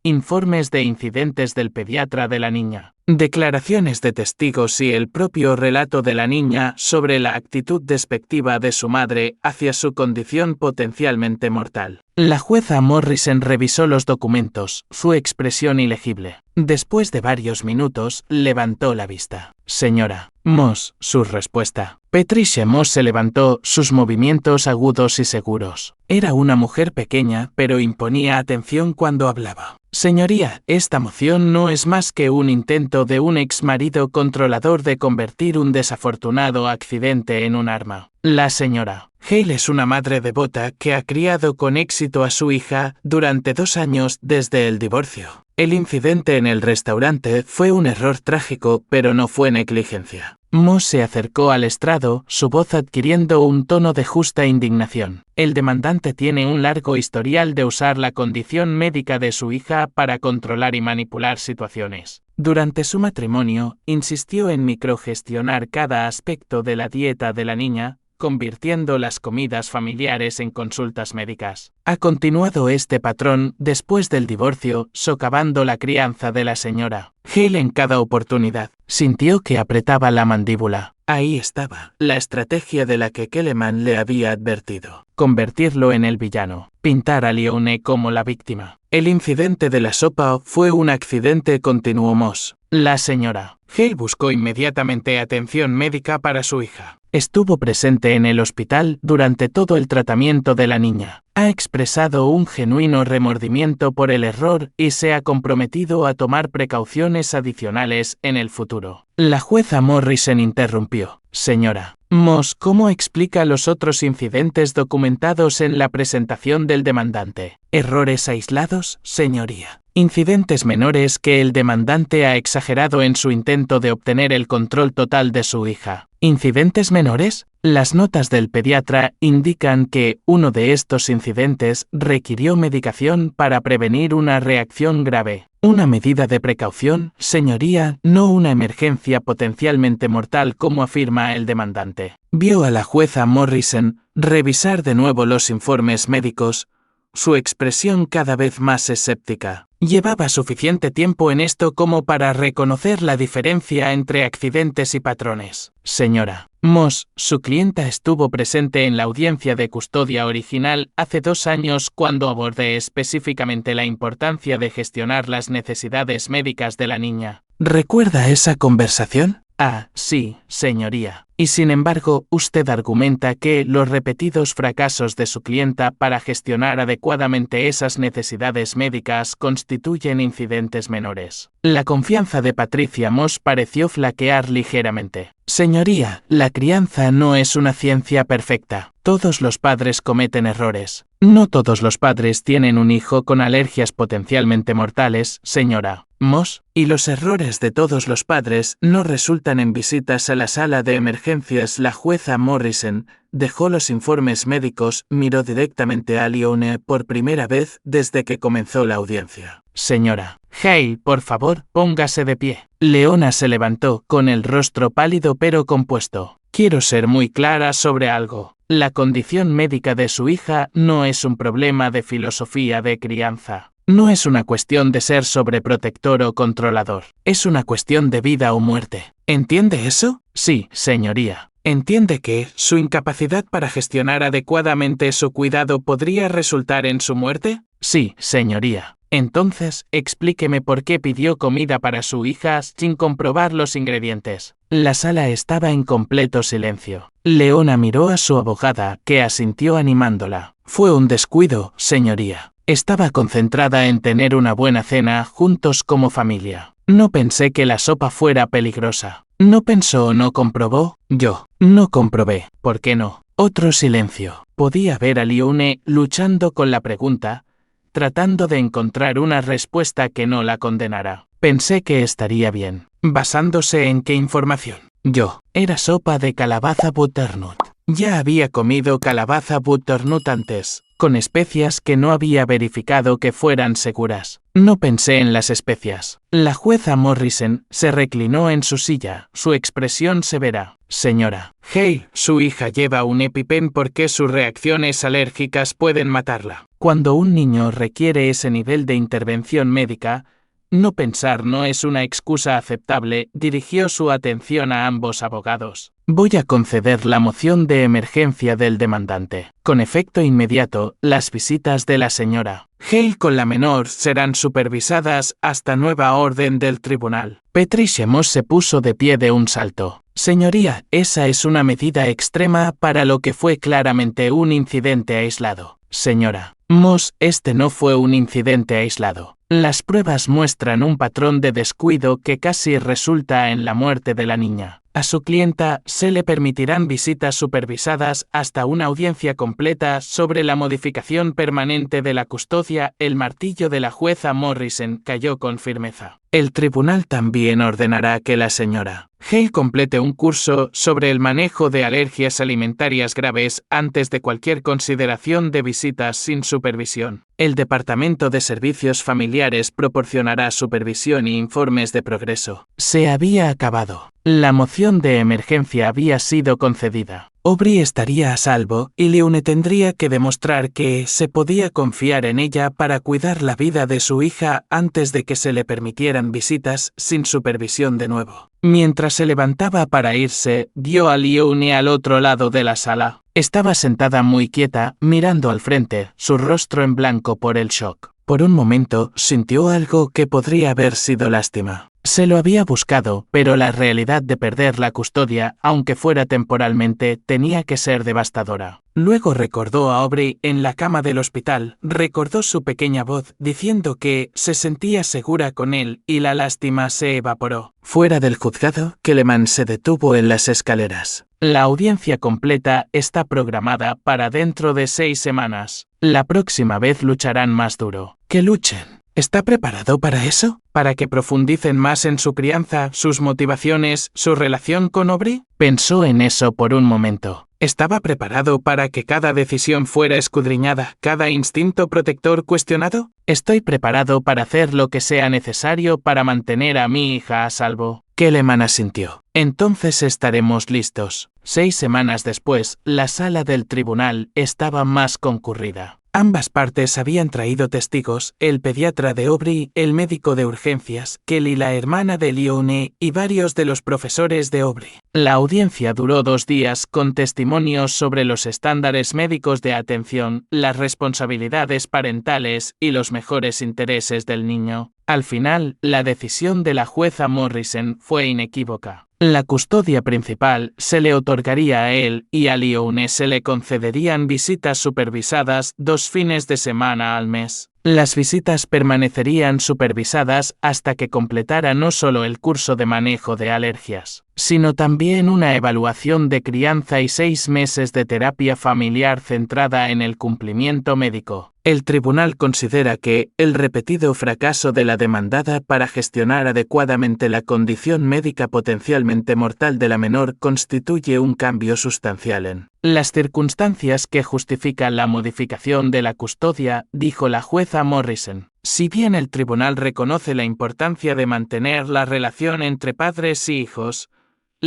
Informes de incidentes del pediatra de la niña, declaraciones de testigos y el propio relato de la niña sobre la actitud despectiva de su madre hacia su condición potencialmente mortal. La jueza Morrison revisó los documentos, su expresión ilegible. Después de varios minutos, levantó la vista. Señora Moss, su respuesta. Patricia Moss se levantó, sus movimientos agudos y seguros. Era una mujer pequeña, pero imponía atención cuando hablaba. Señoría, esta moción no es más que un intento de un exmarido controlador de convertir un desafortunado accidente en un arma. La señora Hale es una madre devota que ha criado con éxito a su hija durante 2 años desde el divorcio. El incidente en el restaurante fue un error trágico, pero no fue negligencia. Moss se acercó al estrado, su voz adquiriendo un tono de justa indignación. El demandante tiene un largo historial de usar la condición médica de su hija para controlar y manipular situaciones. Durante su matrimonio, insistió en microgestionar cada aspecto de la dieta de la niña, convirtiendo las comidas familiares en consultas médicas. Ha continuado este patrón después del divorcio, socavando la crianza de la señora Hale en cada oportunidad. Sintió que apretaba la mandíbula. Ahí estaba, la estrategia de la que Kelleman le había advertido. Convertirlo en el villano. Pintar a Leone como la víctima. El incidente de la sopa fue un accidente, continuó Moss. La señora Hale buscó inmediatamente atención médica para su hija. Estuvo presente en el hospital durante todo el tratamiento de la niña. Ha expresado un genuino remordimiento por el error y se ha comprometido a tomar precauciones adicionales en el futuro. La jueza Morrison interrumpió. Señora Moss, ¿cómo explica los otros incidentes documentados en la presentación del demandante? ¿Errores aislados, señoría? Incidentes menores que el demandante ha exagerado en su intento de obtener el control total de su hija. ¿Incidentes menores? Las notas del pediatra indican que uno de estos incidentes requirió medicación para prevenir una reacción grave. Una medida de precaución, señoría, no una emergencia potencialmente mortal como afirma el demandante. Vio a la jueza Morrison revisar de nuevo los informes médicos, su expresión cada vez más escéptica. Llevaba suficiente tiempo en esto como para reconocer la diferencia entre accidentes y patrones. Señora Moss, su clienta estuvo presente en la audiencia de custodia original hace 2 años cuando abordé específicamente la importancia de gestionar las necesidades médicas de la niña. ¿Recuerda esa conversación? Ah, sí, señoría. Y sin embargo, usted argumenta que los repetidos fracasos de su clienta para gestionar adecuadamente esas necesidades médicas constituyen incidentes menores. La confianza de Patricia Moss pareció flaquear ligeramente. Señoría, la crianza no es una ciencia perfecta. Todos los padres cometen errores. No todos los padres tienen un hijo con alergias potencialmente mortales, señora Moss, y los errores de todos los padres no resultan en visitas a la sala de emergencias. La jueza Morrison dejó los informes médicos, miró directamente a Leone por primera vez desde que comenzó la audiencia. Señora Hale, por favor, póngase de pie. Leona se levantó, con el rostro pálido pero compuesto. quiero ser muy clara sobre algo. La condición médica de su hija no es un problema de filosofía de crianza. No es una cuestión de ser sobreprotector o controlador. Es una cuestión de vida o muerte. ¿Entiende eso? Sí, señoría. ¿Entiende que su incapacidad para gestionar adecuadamente su cuidado podría resultar en su muerte? Sí, señoría. Entonces, explíqueme por qué pidió comida para su hija sin comprobar los ingredientes. La sala estaba en completo silencio. Leona miró a su abogada, que asintió animándola. Fue un descuido, señoría. Estaba concentrada en tener una buena cena juntos como familia. No pensé que la sopa fuera peligrosa. ¿No pensó o no comprobó? Yo. No comprobé. ¿Por qué no? Otro silencio. Podía ver a Lione luchando con la pregunta, tratando de encontrar una respuesta que no la condenara. Pensé que estaría bien. ¿Basándose en qué información? Yo. Era sopa de calabaza butternut. Ya había comido calabaza butternut antes, con especias que no había verificado que fueran seguras. No pensé en las especias. La jueza Morrison se reclinó en su silla, su expresión severa. Señora Hale, su hija lleva un EpiPen porque sus reacciones alérgicas pueden matarla. Cuando un niño requiere ese nivel de intervención médica, no pensar no es una excusa aceptable, dirigió su atención a ambos abogados. Voy a conceder la moción de emergencia del demandante. Con efecto inmediato, las visitas de la señora Hale con la menor serán supervisadas hasta nueva orden del tribunal. Patricia Moss se puso de pie de un salto. Señoría, esa es una medida extrema para lo que fue claramente un incidente aislado. Señora Moss, este no fue un incidente aislado. Las pruebas muestran un patrón de descuido que casi resulta en la muerte de la niña. A su clienta se le permitirán visitas supervisadas hasta una audiencia completa sobre la modificación permanente de la custodia. El martillo de la jueza Morrison cayó con firmeza. El tribunal también ordenará que la señora Hale complete un curso sobre el manejo de alergias alimentarias graves antes de cualquier consideración de visitas sin supervisión. El Departamento de Servicios Familiares proporcionará supervisión y informes de progreso. Se había acabado. La moción de emergencia había sido concedida. Aubrey estaría a salvo y Lione tendría que demostrar que se podía confiar en ella para cuidar la vida de su hija antes de que se le permitieran visitas sin supervisión de nuevo. Mientras se levantaba para irse, vio a Lione al otro lado de la sala. Estaba sentada muy quieta, mirando al frente, su rostro en blanco por el shock. Por un momento, sintió algo que podría haber sido lástima. Se lo había buscado, pero la realidad de perder la custodia, aunque fuera temporalmente, tenía que ser devastadora. Luego recordó a Aubrey en la cama del hospital, recordó su pequeña voz diciendo que se sentía segura con él y la lástima se evaporó. Fuera del juzgado, Keleman se detuvo en las escaleras. La audiencia completa está programada para dentro de 6 semanas. La próxima vez lucharán más duro. Que luchen. ¿Está preparado para eso? ¿Para que profundicen más en su crianza, sus motivaciones, su relación con Aubrey? Pensó en eso por un momento. ¿Estaba preparado para que cada decisión fuera escudriñada, cada instinto protector cuestionado? Estoy preparado para hacer lo que sea necesario para mantener a mi hija a salvo. Keleman asintió. Entonces estaremos listos. 6 semanas después, la sala del tribunal estaba más concurrida. Ambas partes habían traído testigos, el pediatra de Aubrey, el médico de urgencias, Kelly la hermana de Lione y varios de los profesores de Aubrey. La audiencia duró 2 días con testimonios sobre los estándares médicos de atención, las responsabilidades parentales y los mejores intereses del niño. Al final, la decisión de la jueza Morrison fue inequívoca. La custodia principal se le otorgaría a él y a Lione se le concederían visitas supervisadas 2 fines de semana al mes. Las visitas permanecerían supervisadas hasta que completara no solo el curso de manejo de alergias, sino también una evaluación de crianza y 6 meses de terapia familiar centrada en el cumplimiento médico. El tribunal considera que el repetido fracaso de la demandada para gestionar adecuadamente la condición médica potencialmente mortal de la menor constituye un cambio sustancial en las circunstancias que justifican la modificación de la custodia, dijo la jueza Morrison. Si bien el tribunal reconoce la importancia de mantener la relación entre padres y hijos,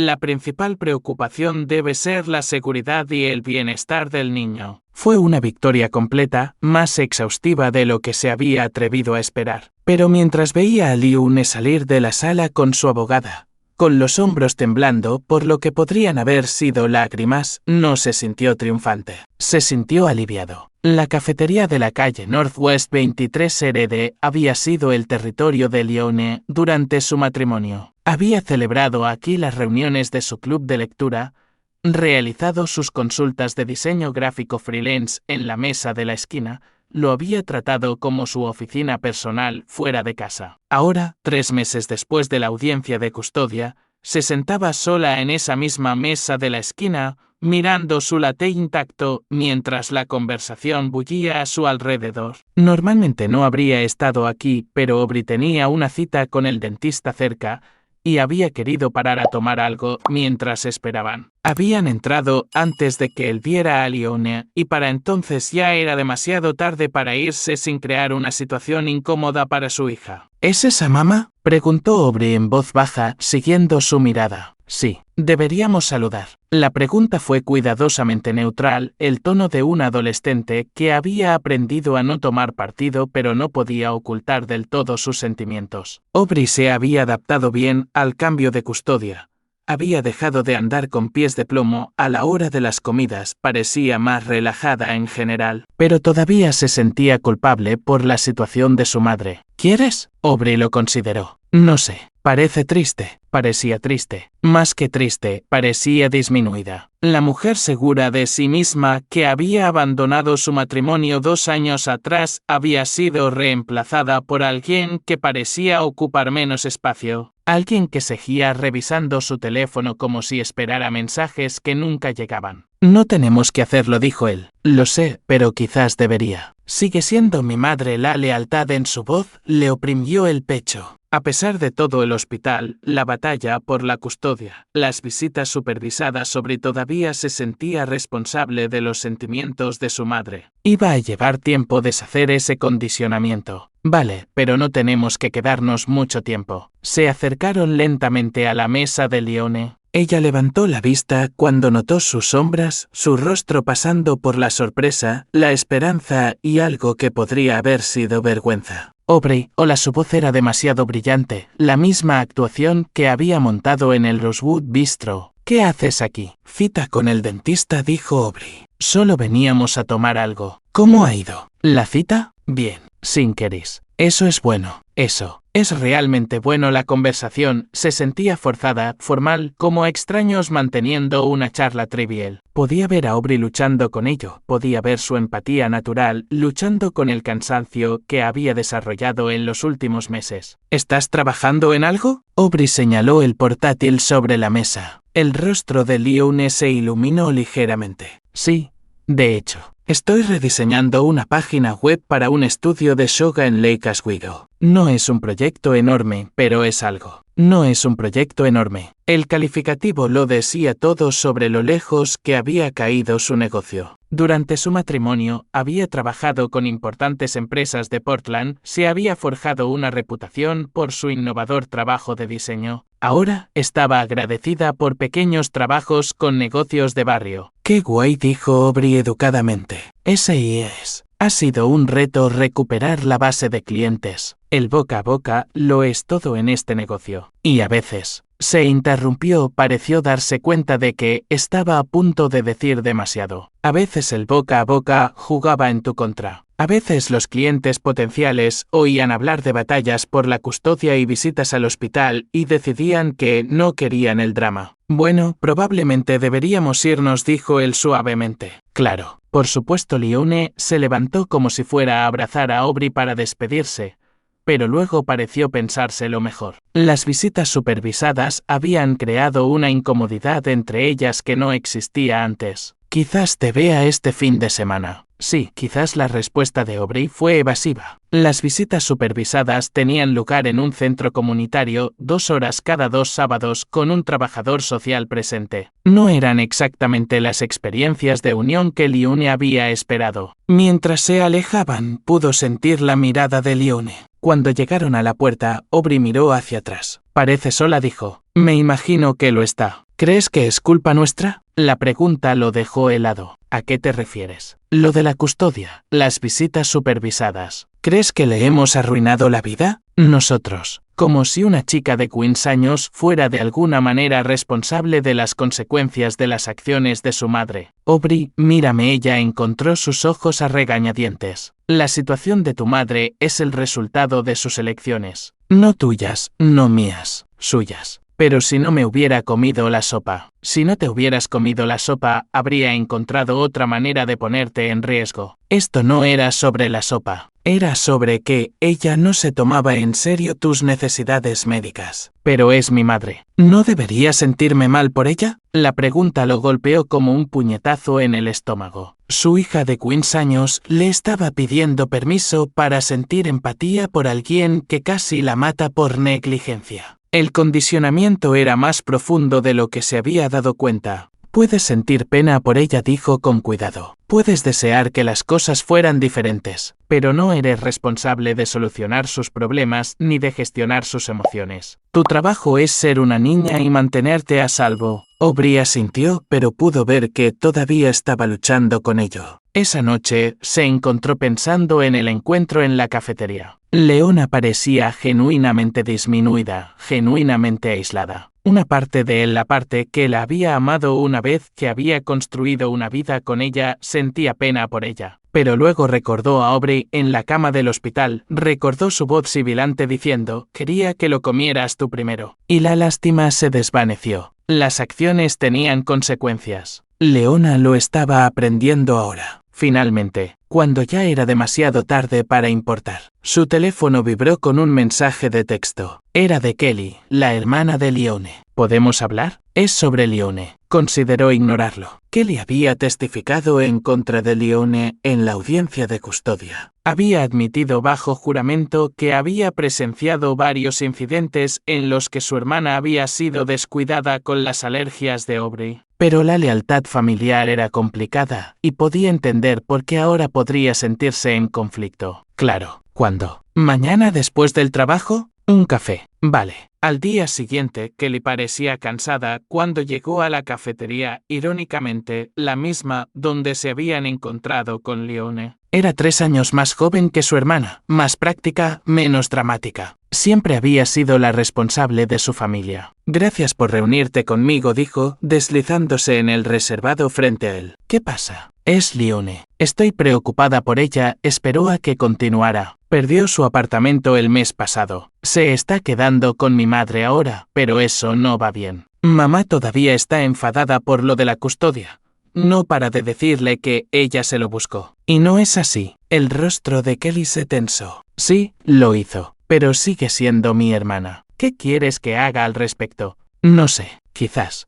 La principal preocupación debe ser la seguridad y el bienestar del niño. Fue una victoria completa, más exhaustiva de lo que se había atrevido a esperar. Pero mientras veía a Liu-ne salir de la sala con su abogada, con los hombros temblando por lo que podrían haber sido lágrimas, no se sintió triunfante. Se sintió aliviado. La cafetería de la calle Northwest 23 RD había sido el territorio de Liu-ne durante su matrimonio. Había celebrado aquí las reuniones de su club de lectura, realizado sus consultas de diseño gráfico freelance en la mesa de la esquina, lo había tratado como su oficina personal fuera de casa. Ahora, 3 meses después de la audiencia de custodia, se sentaba sola en esa misma mesa de la esquina, mirando su latte intacto mientras la conversación bullía a su alrededor. Normalmente no habría estado aquí, pero Aubrey tenía una cita con el dentista cerca, y había querido parar a tomar algo mientras esperaban. Habían entrado antes de que él viera a Liu-ne, y para entonces ya era demasiado tarde para irse sin crear una situación incómoda para su hija. ¿Es esa mamá?, preguntó Aubrey en voz baja, siguiendo su mirada. Sí, deberíamos saludar. La pregunta fue cuidadosamente neutral, el tono de un adolescente que había aprendido a no tomar partido pero no podía ocultar del todo sus sentimientos. Aubrey se había adaptado bien al cambio de custodia. Había dejado de andar con pies de plomo a la hora de las comidas, parecía más relajada en general, pero todavía se sentía culpable por la situación de su madre. ¿Quieres? Aubrey lo consideró. No sé. Parece triste. Parecía triste. Más que triste, parecía disminuida. La mujer segura de sí misma que había abandonado su matrimonio 2 años atrás había sido reemplazada por alguien que parecía ocupar menos espacio. Alguien que seguía revisando su teléfono como si esperara mensajes que nunca llegaban. No tenemos que hacerlo, dijo él. Lo sé, pero quizás debería. Sigue siendo mi madre. La lealtad en su voz le oprimió el pecho. A pesar de todo el hospital, la batalla por la custodia, las visitas supervisadas sobre todavía se sentía responsable de los sentimientos de su madre. Iba a llevar tiempo deshacer ese condicionamiento. Vale, pero no tenemos que quedarnos mucho tiempo. Se acercaron lentamente a la mesa de Liu-ne. Ella levantó la vista cuando notó sus sombras, su rostro pasando por la sorpresa, la esperanza y algo que podría haber sido vergüenza. Aubrey, hola, su voz era demasiado brillante, la misma actuación que había montado en el Rosewood Bistro. ¿Qué haces aquí? Cita con el dentista, dijo Aubrey. Solo veníamos a tomar algo. ¿Cómo ha ido? ¿La cita? Bien, sin querer. Eso es bueno. Eso. Es realmente bueno. La conversación se sentía forzada, formal, como extraños manteniendo una charla trivial. Podía ver a Aubrey luchando con ello, podía ver su empatía natural, luchando con el cansancio que había desarrollado en los últimos meses. ¿Estás trabajando en algo? Aubrey señaló el portátil sobre la mesa. El rostro de Liu-ne se iluminó ligeramente. Sí, de hecho. Estoy rediseñando una página web para un estudio de yoga en Lake Oswego. No es un proyecto enorme, pero es algo. No es un proyecto enorme. El calificativo lo decía todo sobre lo lejos que había caído su negocio. Durante su matrimonio, había trabajado con importantes empresas de Portland, se había forjado una reputación por su innovador trabajo de diseño. Ahora, estaba agradecida por pequeños trabajos con negocios de barrio. ¡Qué guay!, dijo Aubrey educadamente. Ese es. Ha sido un reto recuperar la base de clientes. El boca a boca lo es todo en este negocio. Y a veces, se interrumpió, pareció darse cuenta de que estaba a punto de decir demasiado. A veces el boca a boca jugaba en tu contra. A veces los clientes potenciales oían hablar de batallas por la custodia y visitas al hospital y decidían que no querían el drama. Bueno, probablemente deberíamos irnos, dijo él suavemente. Claro. Por supuesto, Liu-ne se levantó como si fuera a abrazar a Aubrey para despedirse, pero luego pareció pensárselo mejor. Las visitas supervisadas habían creado una incomodidad entre ellas que no existía antes. Quizás te vea este fin de semana. Sí, quizás la respuesta de Aubrey fue evasiva. Las visitas supervisadas tenían lugar en un centro comunitario, 2 horas cada 2 sábados con un trabajador social presente. No eran exactamente las experiencias de unión que Liu-ne había esperado. Mientras se alejaban, pudo sentir la mirada de Liu-ne. Cuando llegaron a la puerta, Aubrey miró hacia atrás. Parece sola, dijo. Me imagino que lo está. ¿Crees que es culpa nuestra? La pregunta lo dejó helado. ¿A qué te refieres? Lo de la custodia, las visitas supervisadas. ¿Crees que le hemos arruinado la vida? Nosotros. Como si una chica de 15 años fuera de alguna manera responsable de las consecuencias de las acciones de su madre. Aubrey, mírame, ella encontró sus ojos a regañadientes. La situación de tu madre es el resultado de sus elecciones. No tuyas, no mías, suyas. Pero si no me hubiera comido la sopa, si no te hubieras comido la sopa, habría encontrado otra manera de ponerte en riesgo. Esto no era sobre la sopa, era sobre que ella no se tomaba en serio tus necesidades médicas. Pero es mi madre. ¿No debería sentirme mal por ella? La pregunta lo golpeó como un puñetazo en el estómago. Su hija de 15 años le estaba pidiendo permiso para sentir empatía por alguien que casi la mata por negligencia. El condicionamiento era más profundo de lo que se había dado cuenta. Puedes sentir pena por ella, dijo con cuidado. Puedes desear que las cosas fueran diferentes, pero no eres responsable de solucionar sus problemas ni de gestionar sus emociones. Tu trabajo es ser una niña y mantenerte a salvo. Aubrey asintió, pero pudo ver que todavía estaba luchando con ello. Esa noche, se encontró pensando en el encuentro en la cafetería. Leona parecía genuinamente disminuida, genuinamente aislada. Una parte de él, la parte que la había amado una vez que había construido una vida con ella, sentía pena por ella. Pero luego recordó a Aubrey en la cama del hospital, recordó su voz sibilante diciendo, quería que lo comieras tú primero. Y la lástima se desvaneció. Las acciones tenían consecuencias. Leona lo estaba aprendiendo ahora. Finalmente, cuando ya era demasiado tarde para importar, su teléfono vibró con un mensaje de texto. Era de Kelly, la hermana de Lione. ¿Podemos hablar? Es sobre Lione. Consideró ignorarlo. Kelly había testificado en contra de Lione en la audiencia de custodia. Había admitido bajo juramento que había presenciado varios incidentes en los que su hermana había sido descuidada con las alergias de Aubrey. Pero la lealtad familiar era complicada, y podía entender por qué ahora podría sentirse en conflicto. Claro, ¿cuándo? ¿Mañana después del trabajo? Un café. Vale. Al día siguiente, Kelly parecía cansada cuando llegó a la cafetería, irónicamente, la misma donde se habían encontrado con Lione. Era 3 años más joven que su hermana, más práctica, menos dramática. Siempre había sido la responsable de su familia. Gracias por reunirte conmigo, dijo, deslizándose en el reservado frente a él. ¿Qué pasa? Es Lione. Estoy preocupada por ella, esperó a que continuara. Perdió su apartamento el mes pasado. Se está quedando con mi madre ahora, pero eso no va bien. Mamá todavía está enfadada por lo de la custodia. No para de decirle que ella se lo buscó. Y no es así. El rostro de Kelly se tensó. Sí, lo hizo, pero sigue siendo mi hermana. ¿Qué quieres que haga al respecto? No sé, quizás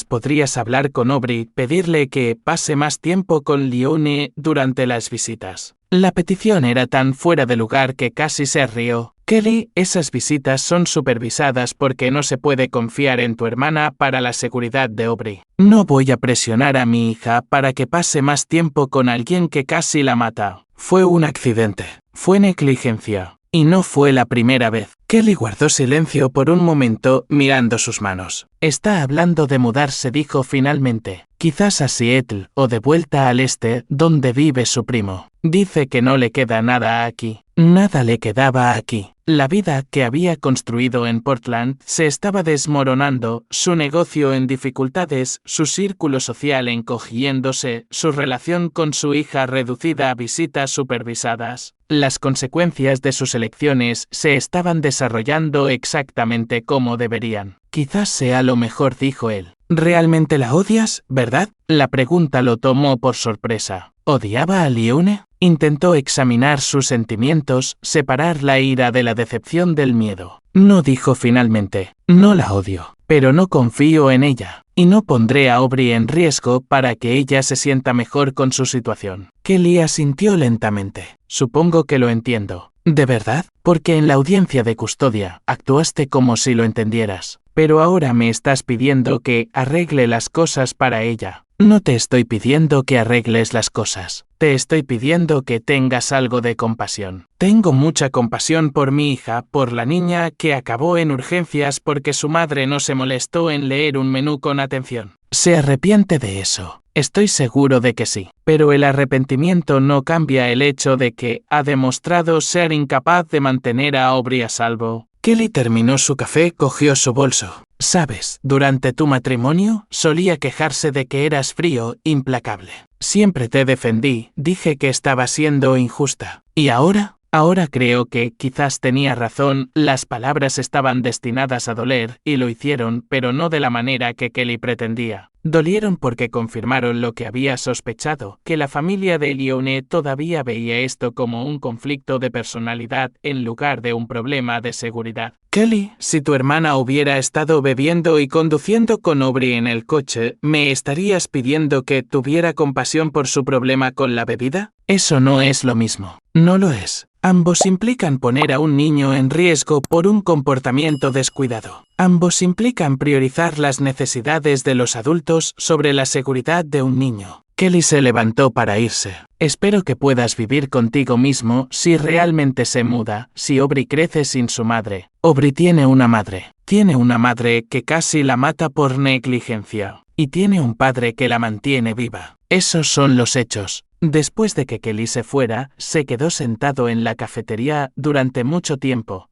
podrías hablar con Aubrey, pedirle que pase más tiempo con Lione durante las visitas. La petición era tan fuera de lugar que casi se rió. Kelly, esas visitas son supervisadas porque no se puede confiar en tu hermana para la seguridad de Aubrey. No voy a presionar a mi hija para que pase más tiempo con alguien que casi la mata. Fue un accidente. Fue negligencia. Y no fue la primera vez. Kelly guardó silencio por un momento, mirando sus manos. Está hablando de mudarse, dijo finalmente. Quizás a Seattle o de vuelta al este, donde vive su primo. Dice que no le queda nada aquí. Nada le quedaba aquí. La vida que había construido en Portland se estaba desmoronando, su negocio en dificultades, su círculo social encogiéndose, su relación con su hija reducida a visitas supervisadas. Las consecuencias de sus elecciones se estaban desarrollando exactamente como deberían. Quizás sea lo mejor, dijo él. ¿Realmente la odias, verdad? La pregunta lo tomó por sorpresa. ¿Odiaba a Lione? Intentó examinar sus sentimientos, separar la ira de la decepción del miedo. No, dijo finalmente. No la odio, pero no confío en ella. Y no pondré a Aubrey en riesgo para que ella se sienta mejor con su situación. Kelly asintió lentamente. Supongo que lo entiendo. ¿De verdad? Porque en la audiencia de custodia, actuaste como si lo entendieras. Pero ahora me estás pidiendo que arregle las cosas para ella. No te estoy pidiendo que arregles las cosas. Te estoy pidiendo que tengas algo de compasión. Tengo mucha compasión por mi hija, por la niña que acabó en urgencias porque su madre no se molestó en leer un menú con atención. ¿Se arrepiente de eso? Estoy seguro de que sí. Pero el arrepentimiento no cambia el hecho de que ha demostrado ser incapaz de mantener a Aubrey a salvo. Kelly terminó su café, cogió su bolso. Sabes, durante tu matrimonio solía quejarse de que eras frío, implacable. Siempre te defendí, dije que estaba siendo injusta. ¿Y ahora? Ahora creo que quizás tenía razón, las palabras estaban destinadas a doler, y lo hicieron, pero no de la manera que Kelly pretendía. Dolieron porque confirmaron lo que había sospechado, que la familia de Lionel todavía veía esto como un conflicto de personalidad en lugar de un problema de seguridad. Kelly, si tu hermana hubiera estado bebiendo y conduciendo con Aubrey en el coche, ¿me estarías pidiendo que tuviera compasión por su problema con la bebida? Eso no es lo mismo. No lo es. Ambos implican poner a un niño en riesgo por un comportamiento descuidado. Ambos implican priorizar las necesidades de los adultos sobre la seguridad de un niño. Kelly se levantó para irse. Espero que puedas vivir contigo mismo si realmente se muda, si Aubrey crece sin su madre. Aubrey tiene una madre. Tiene una madre que casi la mata por negligencia. Y tiene un padre que la mantiene viva. Esos son los hechos. Después de que Kelly se fuera, se quedó sentado en la cafetería durante mucho tiempo,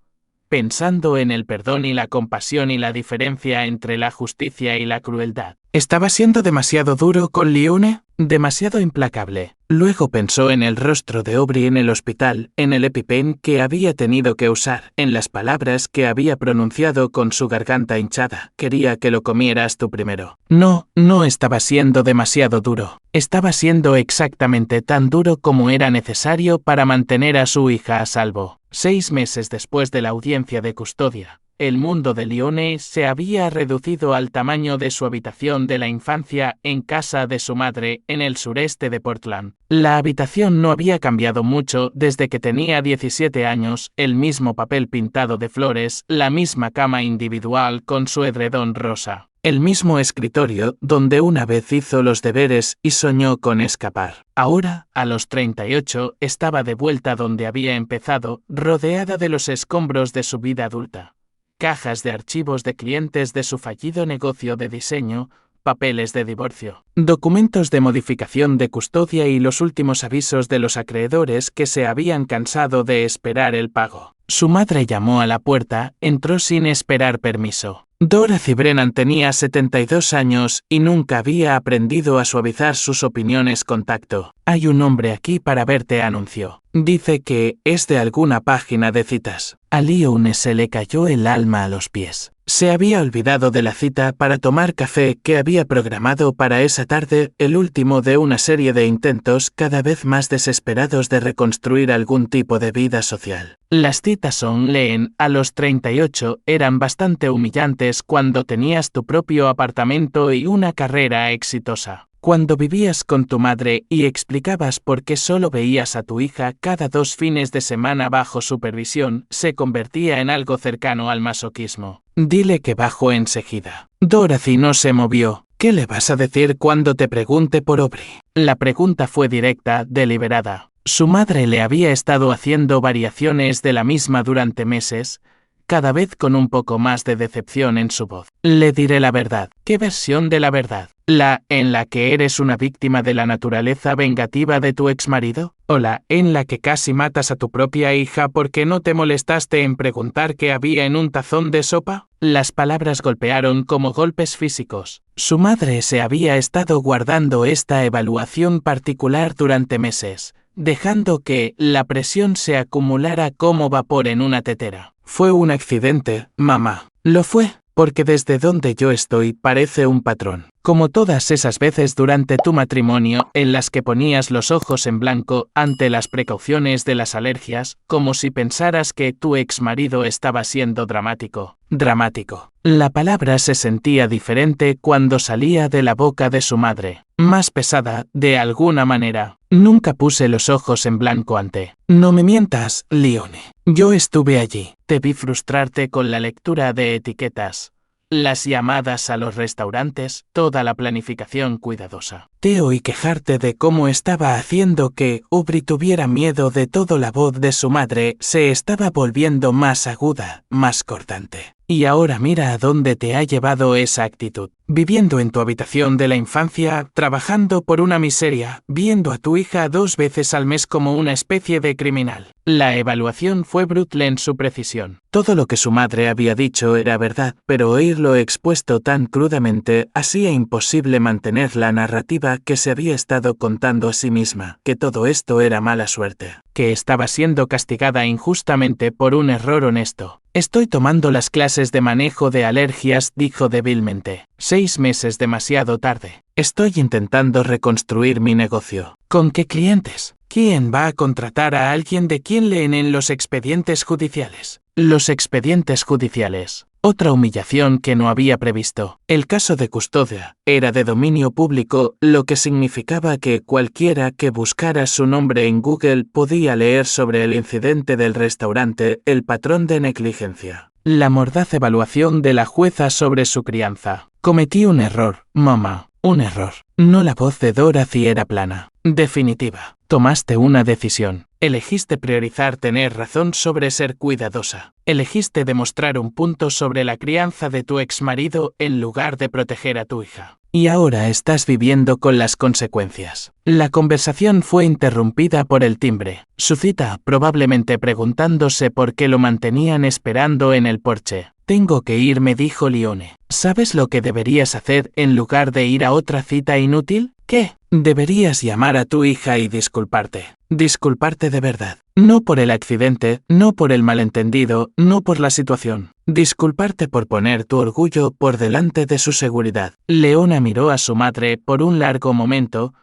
pensando en el perdón y la compasión y la diferencia entre la justicia y la crueldad. ¿Estaba siendo demasiado duro con Lionel? Demasiado implacable. Luego pensó en el rostro de Aubrey en el hospital, en el EpiPen que había tenido que usar, en las palabras que había pronunciado con su garganta hinchada. Quería que lo comieras tú primero. No estaba siendo demasiado duro. Estaba siendo exactamente tan duro como era necesario para mantener a su hija a salvo. 6 meses después de la audiencia de custodia, el mundo de Lionel se había reducido al tamaño de su habitación de la infancia en casa de su madre en el sureste de Portland. La habitación no había cambiado mucho desde que tenía 17 años, el mismo papel pintado de flores, la misma cama individual con su edredón rosa. El mismo escritorio donde una vez hizo los deberes y soñó con escapar. Ahora, a los 38, estaba de vuelta donde había empezado, rodeada de los escombros de su vida adulta. Cajas de archivos de clientes de su fallido negocio de diseño, papeles de divorcio, documentos de modificación de custodia y los últimos avisos de los acreedores que se habían cansado de esperar el pago. Su madre llamó a la puerta, entró sin esperar permiso. Dorothy Brennan tenía 72 años y nunca había aprendido a suavizar sus opiniones con tacto. Hay un hombre aquí para verte, anunció. Dice que es de alguna página de citas. A Lionel se le cayó el alma a los pies. Se había olvidado de la cita para tomar café que había programado para esa tarde, el último de una serie de intentos cada vez más desesperados de reconstruir algún tipo de vida social. Las citas online a los 38 eran bastante humillantes cuando tenías tu propio apartamento y una carrera exitosa. Cuando vivías con tu madre y explicabas por qué solo veías a tu hija cada 2 fines de semana bajo supervisión, se convertía en algo cercano al masoquismo. Dile que bajo enseguida. Dorothy no se movió. ¿Qué le vas a decir cuando te pregunte por Aubrey? La pregunta fue directa, deliberada. Su madre le había estado haciendo variaciones de la misma durante meses, cada vez con un poco más de decepción en su voz. Le diré la verdad. ¿Qué versión de la verdad? ¿La en la que eres una víctima de la naturaleza vengativa de tu exmarido? ¿O la en la que casi matas a tu propia hija porque no te molestaste en preguntar qué había en un tazón de sopa? Las palabras golpearon como golpes físicos. Su madre se había estado guardando esta evaluación particular durante meses, dejando que la presión se acumulara como vapor en una tetera. Fue un accidente, mamá. Lo fue, porque desde donde yo estoy parece un patrón. Como todas esas veces durante tu matrimonio en las que ponías los ojos en blanco ante las precauciones de las alergias, como si pensaras que tu exmarido estaba siendo dramático. Dramático. La palabra se sentía diferente cuando salía de la boca de su madre. Más pesada, de alguna manera. Nunca puse los ojos en blanco ante. No me mientas, Lionel. Yo estuve allí. Te vi frustrarte con la lectura de etiquetas. las llamadas a los restaurantes, toda la planificación cuidadosa. Te oí quejarte de cómo estaba haciendo que Aubrey tuviera miedo de todo. La voz de su madre se estaba volviendo más aguda, más cortante. Y ahora mira a dónde te ha llevado esa actitud. Viviendo en tu habitación de la infancia, trabajando por una miseria, viendo a tu hija 2 veces al mes como una especie de criminal. La evaluación fue brutal en su precisión. Todo lo que su madre había dicho era verdad, pero oírlo expuesto tan crudamente hacía imposible mantener la narrativa que se había estado contando a sí misma, que todo esto era mala suerte, que estaba siendo castigada injustamente por un error honesto. Estoy tomando las clases de manejo de alergias, dijo débilmente. 6 meses demasiado tarde. Estoy intentando reconstruir mi negocio. ¿Con qué clientes? ¿Quién va a contratar a alguien de quien leen en los expedientes judiciales? Los expedientes judiciales. Otra humillación que no había previsto. El caso de custodia era de dominio público, lo que significaba que cualquiera que buscara su nombre en Google podía leer sobre el incidente del restaurante, el patrón de negligencia. La mordaz evaluación de la jueza sobre su crianza. Cometí un error, mamá, un error. No, la voz de Dorothy era plana. Definitiva. Tomaste una decisión. Elegiste priorizar tener razón sobre ser cuidadosa. Elegiste demostrar un punto sobre la crianza de tu exmarido en lugar de proteger a tu hija. Y ahora estás viviendo con las consecuencias. La conversación fue interrumpida por el timbre. Su cita, probablemente preguntándose por qué lo mantenían esperando en el porche. Tengo que irme, dijo Lione. ¿Sabes lo que deberías hacer en lugar de ir a otra cita inútil? ¿Qué? Deberías llamar a tu hija y disculparte. Disculparte de verdad. No por el accidente, no por el malentendido, no por la situación. Disculparte por poner tu orgullo por delante de su seguridad. Leona miró a su madre por un largo momento,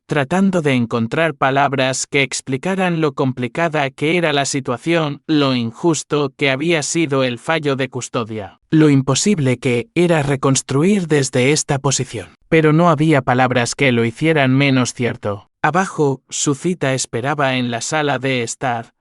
tratando de encontrar palabras que explicaran lo complicada que era la situación, lo injusto que había sido el fallo de custodia, lo imposible que era reconstruir desde esta posición. Pero no había palabras que lo hicieran menos cierto. Abajo, su cita esperaba en la sala de estar,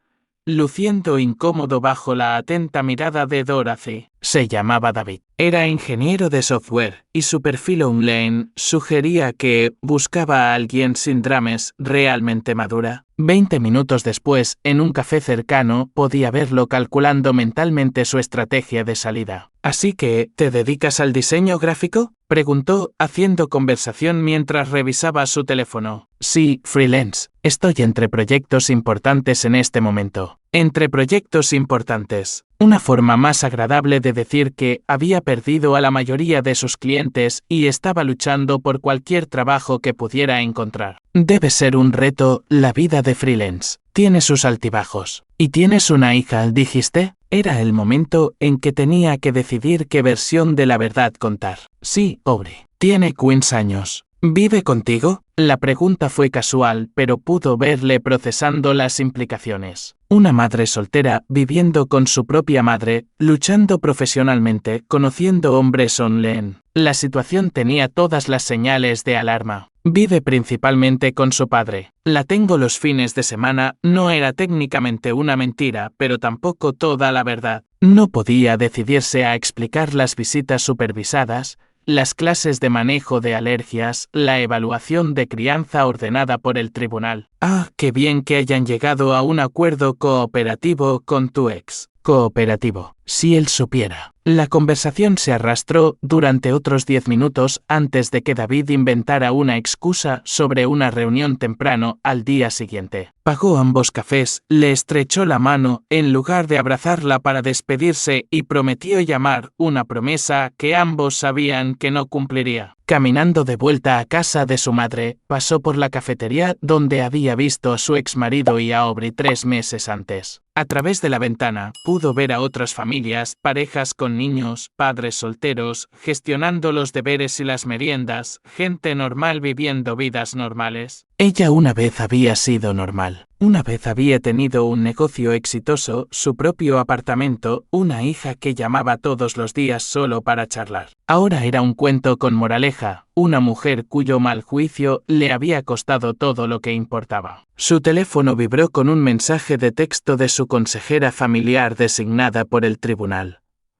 luciendo incómodo bajo la atenta mirada de Dorothy. Se llamaba David. Era ingeniero de software, y su perfil online sugería que buscaba a alguien sin dramas, realmente madura. 20 minutos después, en un café cercano, podía verlo calculando mentalmente su estrategia de salida. ¿Así que, te dedicas al diseño gráfico?, preguntó, haciendo conversación mientras revisaba su teléfono. Sí, freelance. Estoy entre proyectos importantes en este momento. Entre proyectos importantes. Una forma más agradable de decir que había perdido a la mayoría de sus clientes y estaba luchando por cualquier trabajo que pudiera encontrar. Debe ser un reto la vida de freelance. Tiene sus altibajos. ¿Y tienes una hija, dijiste? Era el momento en que tenía que decidir qué versión de la verdad contar. Sí, Aubrey. Tiene 15 años. ¿Vive contigo? La pregunta fue casual, pero pudo verle procesando las implicaciones. Una madre soltera, viviendo con su propia madre, luchando profesionalmente, conociendo hombres online. La situación tenía todas las señales de alarma. Vive principalmente con su padre. La tengo los fines de semana, no era técnicamente una mentira, pero tampoco toda la verdad. No podía decidirse a explicar las visitas supervisadas, las clases de manejo de alergias, la evaluación de crianza ordenada por el tribunal. Ah, qué bien que hayan llegado a un acuerdo cooperativo con tu ex. Cooperativo. Si él supiera. La conversación se arrastró durante otros 10 minutos antes de que David inventara una excusa sobre una reunión temprano al día siguiente. Pagó ambos cafés, le estrechó la mano en lugar de abrazarla para despedirse y prometió llamar, una promesa que ambos sabían que no cumpliría. Caminando de vuelta a casa de su madre, pasó por la cafetería donde había visto a su exmarido y a Aubrey 3 meses antes. A través de la ventana, pudo ver a otras familias, parejas con niños, padres solteros, gestionando los deberes y las meriendas, gente normal viviendo vidas normales. Ella una vez había sido normal. Una vez había tenido un negocio exitoso, su propio apartamento, una hija que llamaba todos los días solo para charlar. Ahora era un cuento con moraleja, una mujer cuyo mal juicio le había costado todo lo que importaba. Su teléfono vibró con un mensaje de texto de su consejera familiar designada por el tribunal.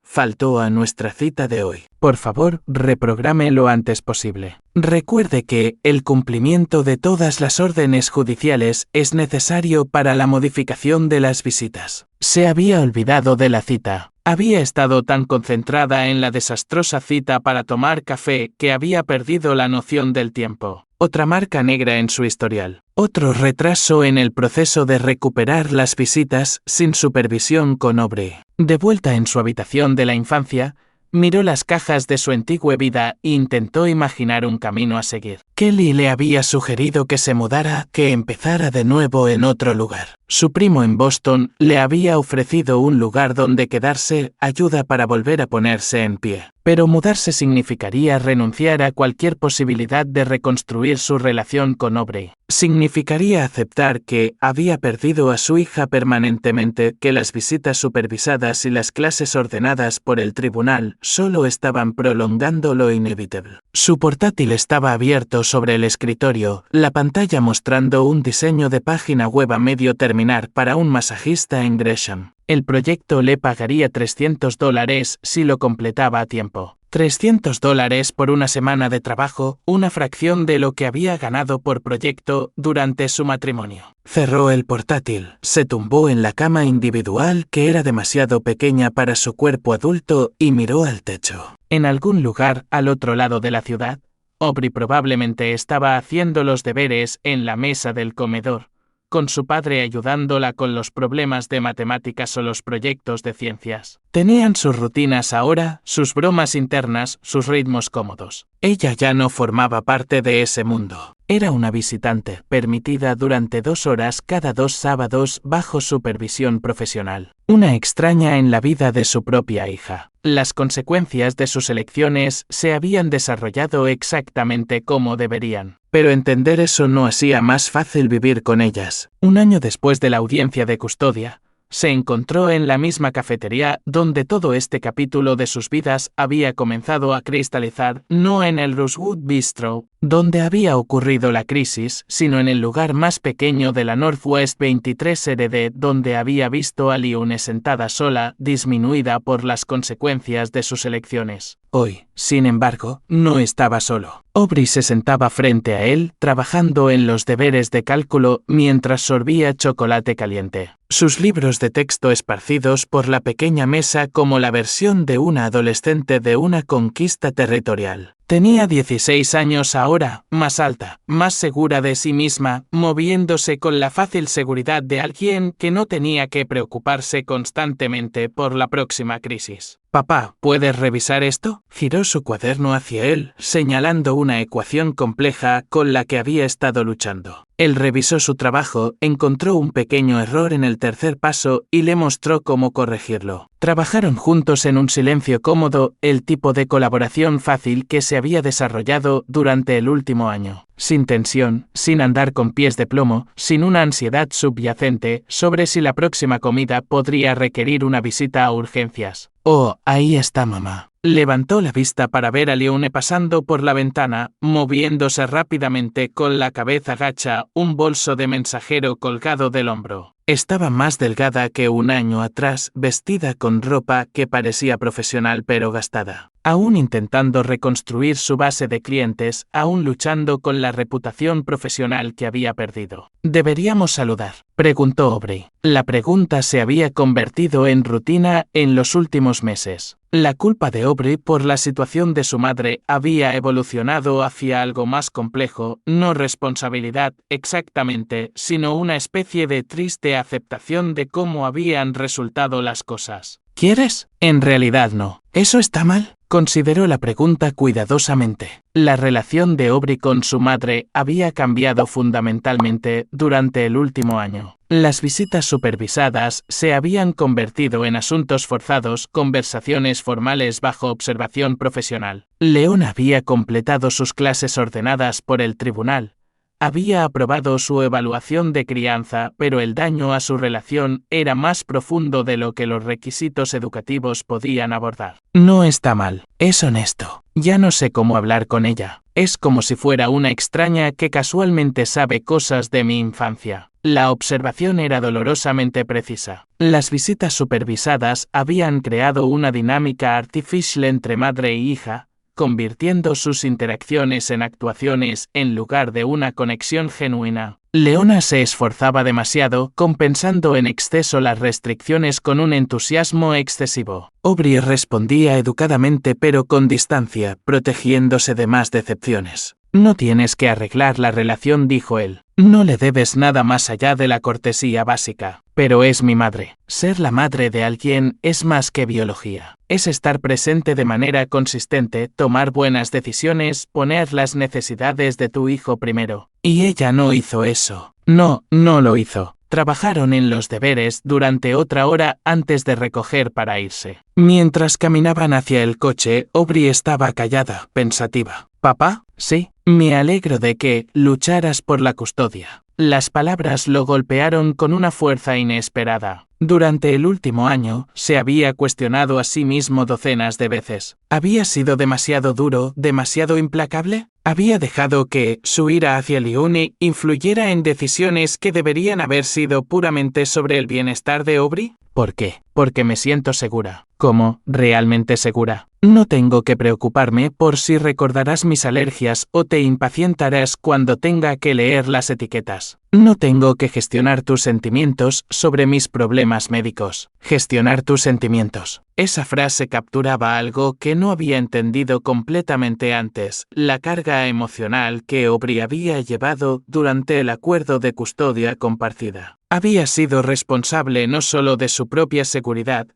faltó a nuestra cita de hoy. Por favor, reprograme lo antes posible. Recuerde que el cumplimiento de todas las órdenes judiciales es necesario para la modificación de las visitas. Se había olvidado de la cita. Había estado tan concentrada en la desastrosa cita para tomar café que había perdido la noción del tiempo. Otra marca negra en su historial. Otro retraso en el proceso de recuperar las visitas sin supervisión con Aubrey. De vuelta en su habitación de la infancia, miró las cajas de su antigua vida e intentó imaginar un camino a seguir. Kelly le había sugerido que se mudara, que empezara de nuevo en otro lugar. Su primo en Boston le había ofrecido un lugar donde quedarse, ayuda para volver a ponerse en pie. Pero mudarse significaría renunciar a cualquier posibilidad de reconstruir su relación con Aubrey. Significaría aceptar que había perdido a su hija permanentemente, que las visitas supervisadas y las clases ordenadas por el tribunal solo estaban prolongando lo inevitable. Su portátil estaba abierto sobre el escritorio, la pantalla mostrando un diseño de página web a medio terminar para un masajista en Gresham. El proyecto le pagaría $300 si lo completaba a tiempo. $300 por una semana de trabajo, una fracción de lo que había ganado por proyecto durante su matrimonio. Cerró el portátil, se tumbó en la cama individual que era demasiado pequeña para su cuerpo adulto y miró al techo. En algún lugar al otro lado de la ciudad, Aubrey probablemente estaba haciendo los deberes en la mesa del comedor, con su padre ayudándola con los problemas de matemáticas o los proyectos de ciencias. Tenían sus rutinas ahora, sus bromas internas, sus ritmos cómodos. Ella ya no formaba parte de ese mundo. Era una visitante, permitida durante 2 horas cada 2 sábados bajo supervisión profesional. Una extraña en la vida de su propia hija. Las consecuencias de sus elecciones se habían desarrollado exactamente como deberían. Pero entender eso no hacía más fácil vivir con ellas. Un año después de la audiencia de custodia, se encontró en la misma cafetería donde todo este capítulo de sus vidas había comenzado a cristalizar, no en el Rosewood Bistro, donde había ocurrido la crisis, sino en el lugar más pequeño de la Northwest 23 RD donde había visto a Liune sentada sola, disminuida por las consecuencias de sus elecciones. Hoy, sin embargo, no estaba solo. Aubrey se sentaba frente a él, trabajando en los deberes de cálculo mientras sorbía chocolate caliente. Sus libros de texto esparcidos por la pequeña mesa como la versión de una adolescente de una conquista territorial. Tenía 16 años ahora, más alta, más segura de sí misma, moviéndose con la fácil seguridad de alguien que no tenía que preocuparse constantemente por la próxima crisis. «Papá, ¿puedes revisar esto?». Giró su cuaderno hacia él, señalando una ecuación compleja con la que había estado luchando. Él revisó su trabajo, encontró un pequeño error en el tercer paso y le mostró cómo corregirlo. Trabajaron juntos en un silencio cómodo, el tipo de colaboración fácil que se había desarrollado durante el último año. Sin tensión, sin andar con pies de plomo, sin una ansiedad subyacente sobre si la próxima comida podría requerir una visita a urgencias. «Oh, ahí está mamá». Levantó la vista para ver a Liune pasando por la ventana, moviéndose rápidamente con la cabeza gacha, un bolso de mensajero colgado del hombro. Estaba más delgada que un año atrás, vestida con ropa que parecía profesional pero gastada. Aún intentando reconstruir su base de clientes, aún luchando con la reputación profesional que había perdido. «¿Deberíamos saludar?», preguntó Aubrey. La pregunta se había convertido en rutina en los últimos meses. La culpa de Aubrey por la situación de su madre había evolucionado hacia algo más complejo, no responsabilidad exactamente, sino una especie de triste aceptación de cómo habían resultado las cosas. «¿Quieres?». «En realidad no». «¿Eso está mal?». Consideró la pregunta cuidadosamente. La relación de Aubrey con su madre había cambiado fundamentalmente durante el último año. Las visitas supervisadas se habían convertido en asuntos forzados, conversaciones formales bajo observación profesional. León había completado sus clases ordenadas por el tribunal. Había aprobado su evaluación de crianza, pero el daño a su relación era más profundo de lo que los requisitos educativos podían abordar. «No está mal, es honesto». Ya no sé cómo hablar con ella. Es como si fuera una extraña que casualmente sabe cosas de mi infancia. La observación era dolorosamente precisa. Las visitas supervisadas habían creado una dinámica artificial entre madre e hija, convirtiendo sus interacciones en actuaciones en lugar de una conexión genuina. Leona se esforzaba demasiado, compensando en exceso las restricciones con un entusiasmo excesivo. Aubrey respondía educadamente pero con distancia, protegiéndose de más decepciones. No tienes que arreglar la relación, dijo él. No le debes nada más allá de la cortesía básica. Pero es mi madre. Ser la madre de alguien es más que biología. Es estar presente de manera consistente, tomar buenas decisiones, poner las necesidades de tu hijo primero. Y ella no hizo eso. No lo hizo. Trabajaron en los deberes durante otra hora antes de recoger para irse. Mientras caminaban hacia el coche, Aubrey estaba callada, pensativa. ¿Papá? Sí. Me alegro de que lucharas por la custodia. Las palabras lo golpearon con una fuerza inesperada. Durante el último año, se había cuestionado a sí mismo docenas de veces. ¿Había sido demasiado duro, demasiado implacable? ¿Había dejado que su ira hacia Leone influyera en decisiones que deberían haber sido puramente sobre el bienestar de Aubrey? ¿Por qué? Porque me siento segura. ¿Cómo? ¿Realmente segura? No tengo que preocuparme por si recordarás mis alergias o te impacientarás cuando tenga que leer las etiquetas. No tengo que gestionar tus sentimientos sobre mis problemas médicos. Gestionar tus sentimientos. Esa frase capturaba algo que no había entendido completamente antes, la carga emocional que Aubrey había llevado durante el acuerdo de custodia compartida. Había sido responsable no solo de su propia seguridad,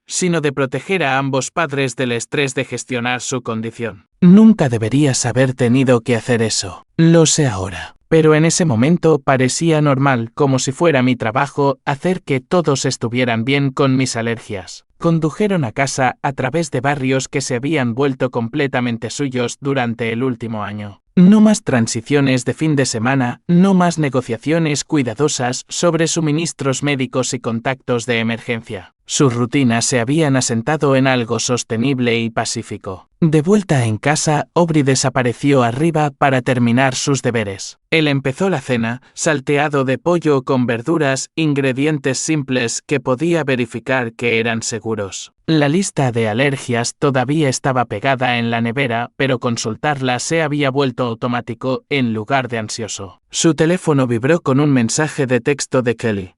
sino de proteger a ambos padres del estrés de gestionar su condición. Nunca deberías haber tenido que hacer eso. Lo sé ahora. Pero en ese momento parecía normal, como si fuera mi trabajo, hacer que todos estuvieran bien con mis alergias. Condujeron a casa a través de barrios que se habían vuelto completamente suyos durante el último año. No más transiciones de fin de semana, no más negociaciones cuidadosas sobre suministros médicos y contactos de emergencia. Sus rutinas se habían asentado en algo sostenible y pacífico. De vuelta en casa, Aubrey desapareció arriba para terminar sus deberes. Él empezó la cena, salteado de pollo con verduras, ingredientes simples que podía verificar que eran seguros. La lista de alergias todavía estaba pegada en la nevera, pero consultarla se había vuelto automático en lugar de ansioso. Su teléfono vibró con un mensaje de texto de Kelly.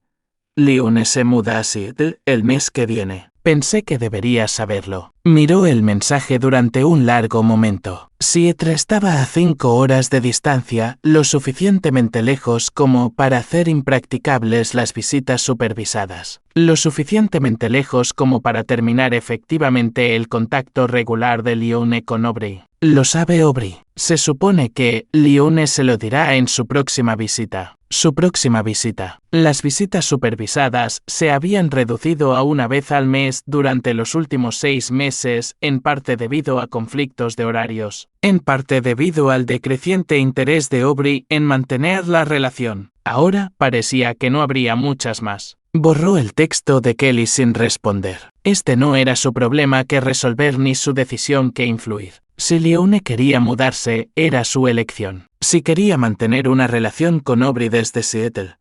Leone se muda a Seattle el mes que viene. Pensé que deberías saberlo. Miró el mensaje durante un largo momento. Seattle estaba a 5 horas de distancia, lo suficientemente lejos como para hacer impracticables las visitas supervisadas. Lo suficientemente lejos como para terminar efectivamente el contacto regular de Leone con Aubrey. Lo sabe Aubrey. Se supone que Leone se lo dirá en su próxima visita. Su próxima visita. Las visitas supervisadas se habían reducido a una vez al mes durante los últimos 6 meses, en parte debido a conflictos de horarios, en parte debido al decreciente interés de Aubrey en mantener la relación. Ahora parecía que no habría muchas más. Borró el texto de Kelly sin responder. Este no era su problema que resolver ni su decisión que influir. Si Leone quería mudarse, era su elección. Si quería mantener una relación con Aubrey desde Seattle,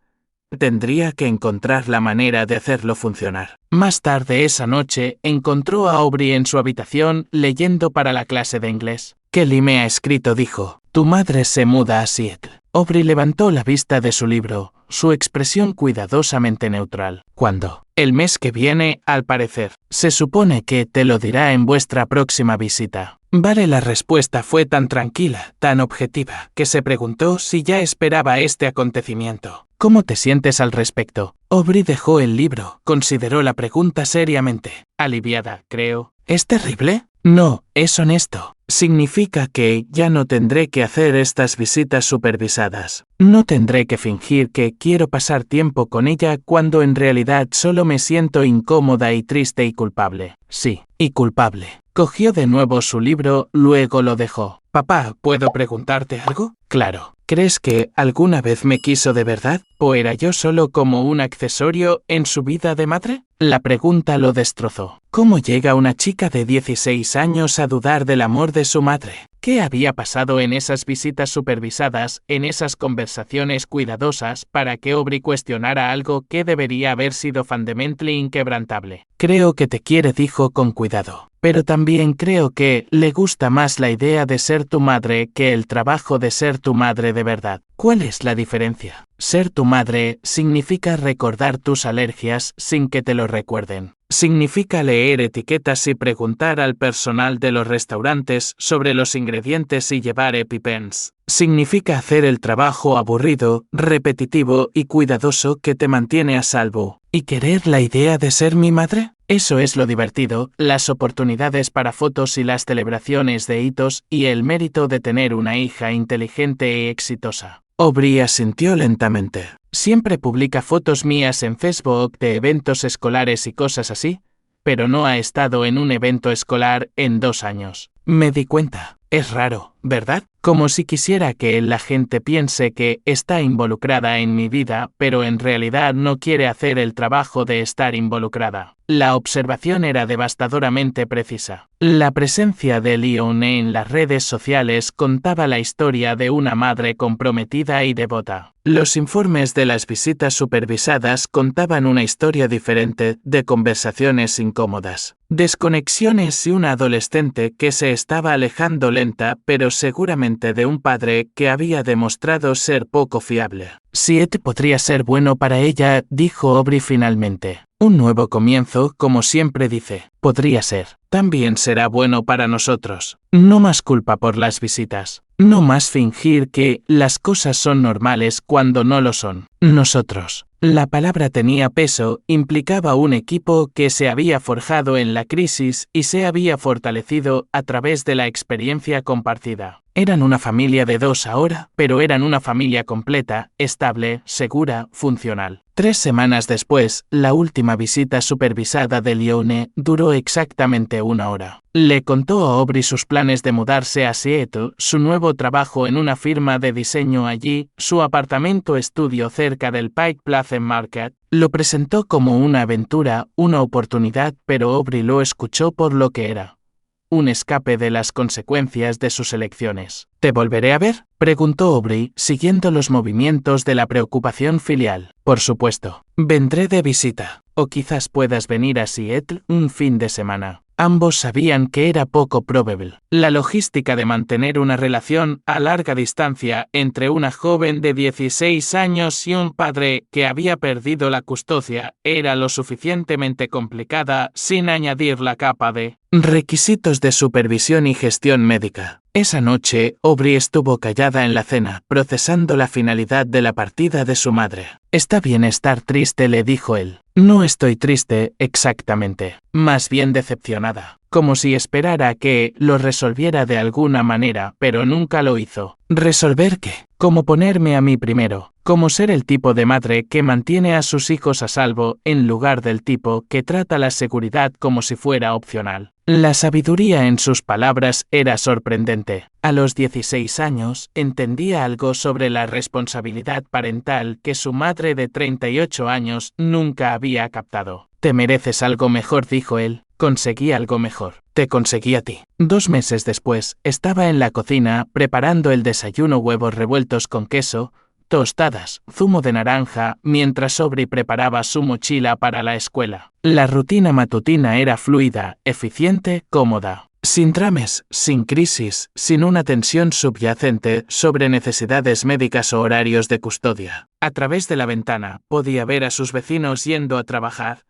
tendría que encontrar la manera de hacerlo funcionar. Más tarde esa noche, encontró a Aubrey en su habitación leyendo para la clase de inglés. Kelly me ha escrito, dijo. Tu madre se muda a Seattle. Aubrey levantó la vista de su libro, su expresión cuidadosamente neutral. ¿Cuándo? El mes que viene, al parecer. Se supone que te lo dirá en vuestra próxima visita. Vale, la respuesta fue tan tranquila, tan objetiva, que se preguntó si ya esperaba este acontecimiento. ¿Cómo te sientes al respecto? Aubrey dejó el libro, consideró la pregunta seriamente. Aliviada, creo. ¿Es terrible? No, es honesto. Significa que ya no tendré que hacer estas visitas supervisadas. No tendré que fingir que quiero pasar tiempo con ella cuando en realidad solo me siento incómoda y triste y culpable. Sí, y culpable. Cogió de nuevo su libro, luego lo dejó. Papá, ¿puedo preguntarte algo? Claro. ¿Crees que alguna vez me quiso de verdad? ¿O era yo solo como un accesorio en su vida de madre? La pregunta lo destrozó. ¿Cómo llega una chica de 16 años a dudar del amor de su madre? ¿Qué había pasado en esas visitas supervisadas, en esas conversaciones cuidadosas, para que Aubrey cuestionara algo que debería haber sido fundamentalmente inquebrantable? Creo que te quiere, dijo con cuidado. Pero también creo que le gusta más la idea de ser tu madre que el trabajo de ser tu madre de verdad. ¿Cuál es la diferencia? Ser tu madre significa recordar tus alergias sin que te lo recuerden. Significa leer etiquetas y preguntar al personal de los restaurantes sobre los ingredientes y llevar EpiPens. Significa hacer el trabajo aburrido, repetitivo y cuidadoso que te mantiene a salvo. ¿Y querer la idea de ser mi madre? Eso es lo divertido, las oportunidades para fotos y las celebraciones de hitos y el mérito de tener una hija inteligente y exitosa. Aubrey asintió lentamente. Siempre publica fotos mías en Facebook de eventos escolares y cosas así, pero no ha estado en un evento escolar en 2 años. Me di cuenta. Es raro, ¿verdad? Como si quisiera que la gente piense que está involucrada en mi vida, pero en realidad no quiere hacer el trabajo de estar involucrada. La observación era devastadoramente precisa. La presencia de Leone en las redes sociales contaba la historia de una madre comprometida y devota. Los informes de las visitas supervisadas contaban una historia diferente de conversaciones incómodas, desconexiones y una adolescente que se estaba alejando lenta pero seguramente de un padre que había demostrado ser poco fiable. Siete podría ser bueno para ella, dijo Aubrey finalmente. Un nuevo comienzo, como siempre dice. Podría ser. También será bueno para nosotros. No más culpa por las visitas. No más fingir que las cosas son normales cuando no lo son. Nosotros. La palabra tenía peso, implicaba un equipo que se había forjado en la crisis y se había fortalecido a través de la experiencia compartida. Eran una familia de 2 ahora, pero eran una familia completa, estable, segura, funcional. 3 semanas después, la última visita supervisada de Leone duró exactamente 1 hora. Le contó a Aubrey sus planes de mudarse a Seattle, su nuevo trabajo en una firma de diseño allí, su apartamento estudio cerca del Pike Place Market. Lo presentó como una aventura, una oportunidad, pero Aubrey lo escuchó por lo que era. Un escape de las consecuencias de sus elecciones. ¿Te volveré a ver?, preguntó Aubrey, siguiendo los movimientos de la preocupación filial. Por supuesto. Vendré de visita. O quizás puedas venir a Seattle un fin de semana. Ambos sabían que era poco probable. La logística de mantener una relación a larga distancia entre una joven de 16 años y un padre que había perdido la custodia era lo suficientemente complicada sin añadir la capa de requisitos de supervisión y gestión médica. Esa noche, Aubrey estuvo callada en la cena, procesando la finalidad de la partida de su madre. Está bien estar triste, le dijo él. No estoy triste, exactamente. Más bien decepcionada. Como si esperara que lo resolviera de alguna manera, pero nunca lo hizo. ¿Resolver qué? Como ponerme a mí primero. Como ser el tipo de madre que mantiene a sus hijos a salvo, en lugar del tipo que trata la seguridad como si fuera opcional. La sabiduría en sus palabras era sorprendente. A los 16 años, entendía algo sobre la responsabilidad parental que su madre de 38 años nunca había captado. Te mereces algo mejor, dijo él. Conseguí algo mejor. Te conseguí a ti. 2 meses después, estaba en la cocina preparando el desayuno: huevos revueltos con queso, tostadas, zumo de naranja, mientras Aubrey preparaba su mochila para la escuela. La rutina matutina era fluida, eficiente, cómoda. Sin dramas, sin crisis, sin una tensión subyacente sobre necesidades médicas o horarios de custodia. A través de la ventana, podía ver a sus vecinos yendo a trabajar,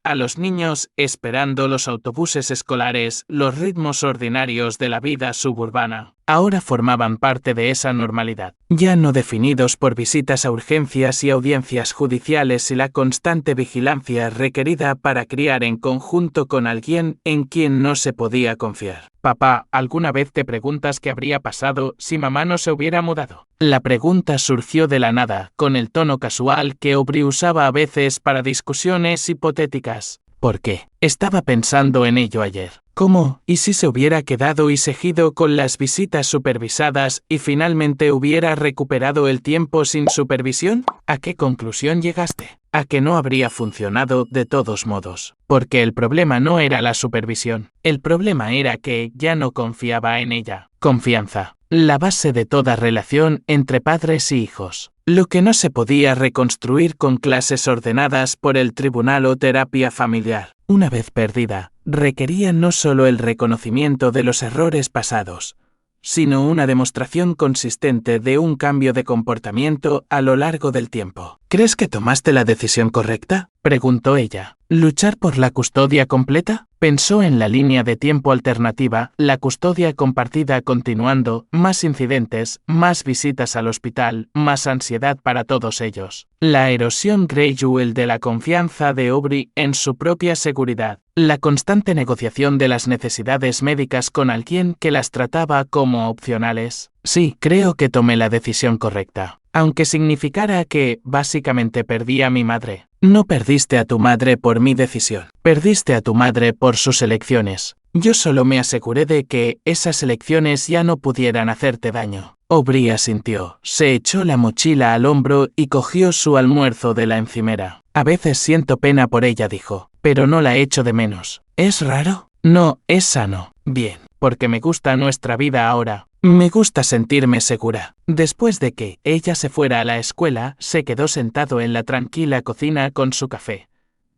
a los niños esperando los autobuses escolares, los ritmos ordinarios de la vida suburbana. Ahora formaban parte de esa normalidad, ya no definidos por visitas a urgencias y audiencias judiciales y la constante vigilancia requerida para criar en conjunto con alguien en quien no se podía confiar. Papá, ¿alguna vez te preguntas qué habría pasado si mamá no se hubiera mudado? La pregunta surgió de la nada, con el tono casual que Aubrey usaba a veces para discusiones hipotéticas. ¿Por qué? Estaba pensando en ello ayer. ¿Cómo? ¿Y si se hubiera quedado y seguido con las visitas supervisadas y finalmente hubiera recuperado el tiempo sin supervisión? ¿A qué conclusión llegaste? A que no habría funcionado de todos modos. Porque el problema no era la supervisión. El problema era que ya no confiaba en ella. Confianza. La base de toda relación entre padres y hijos. Lo que no se podía reconstruir con clases ordenadas por el tribunal o terapia familiar. Una vez perdida, requería no solo el reconocimiento de los errores pasados, sino una demostración consistente de un cambio de comportamiento a lo largo del tiempo. ¿Crees que tomaste la decisión correcta?, preguntó ella. ¿Luchar por la custodia completa? Pensó en la línea de tiempo alternativa, la custodia compartida continuando, más incidentes, más visitas al hospital, más ansiedad para todos ellos. La erosión gradual de la confianza de Aubrey en su propia seguridad. La constante negociación de las necesidades médicas con alguien que las trataba como opcionales. Sí, creo que tomé la decisión correcta. Aunque significara que, básicamente, perdí a mi madre. No perdiste a tu madre por mi decisión. Perdiste a tu madre por sus elecciones. Yo solo me aseguré de que esas elecciones ya no pudieran hacerte daño. Aubrey asintió, se echó la mochila al hombro y cogió su almuerzo de la encimera. A veces siento pena por ella, dijo, pero no la echo de menos. ¿Es raro? No, es sano. Bien, porque me gusta nuestra vida ahora. Me gusta sentirme segura. Después de que ella se fuera a la escuela, se quedó sentado en la tranquila cocina con su café,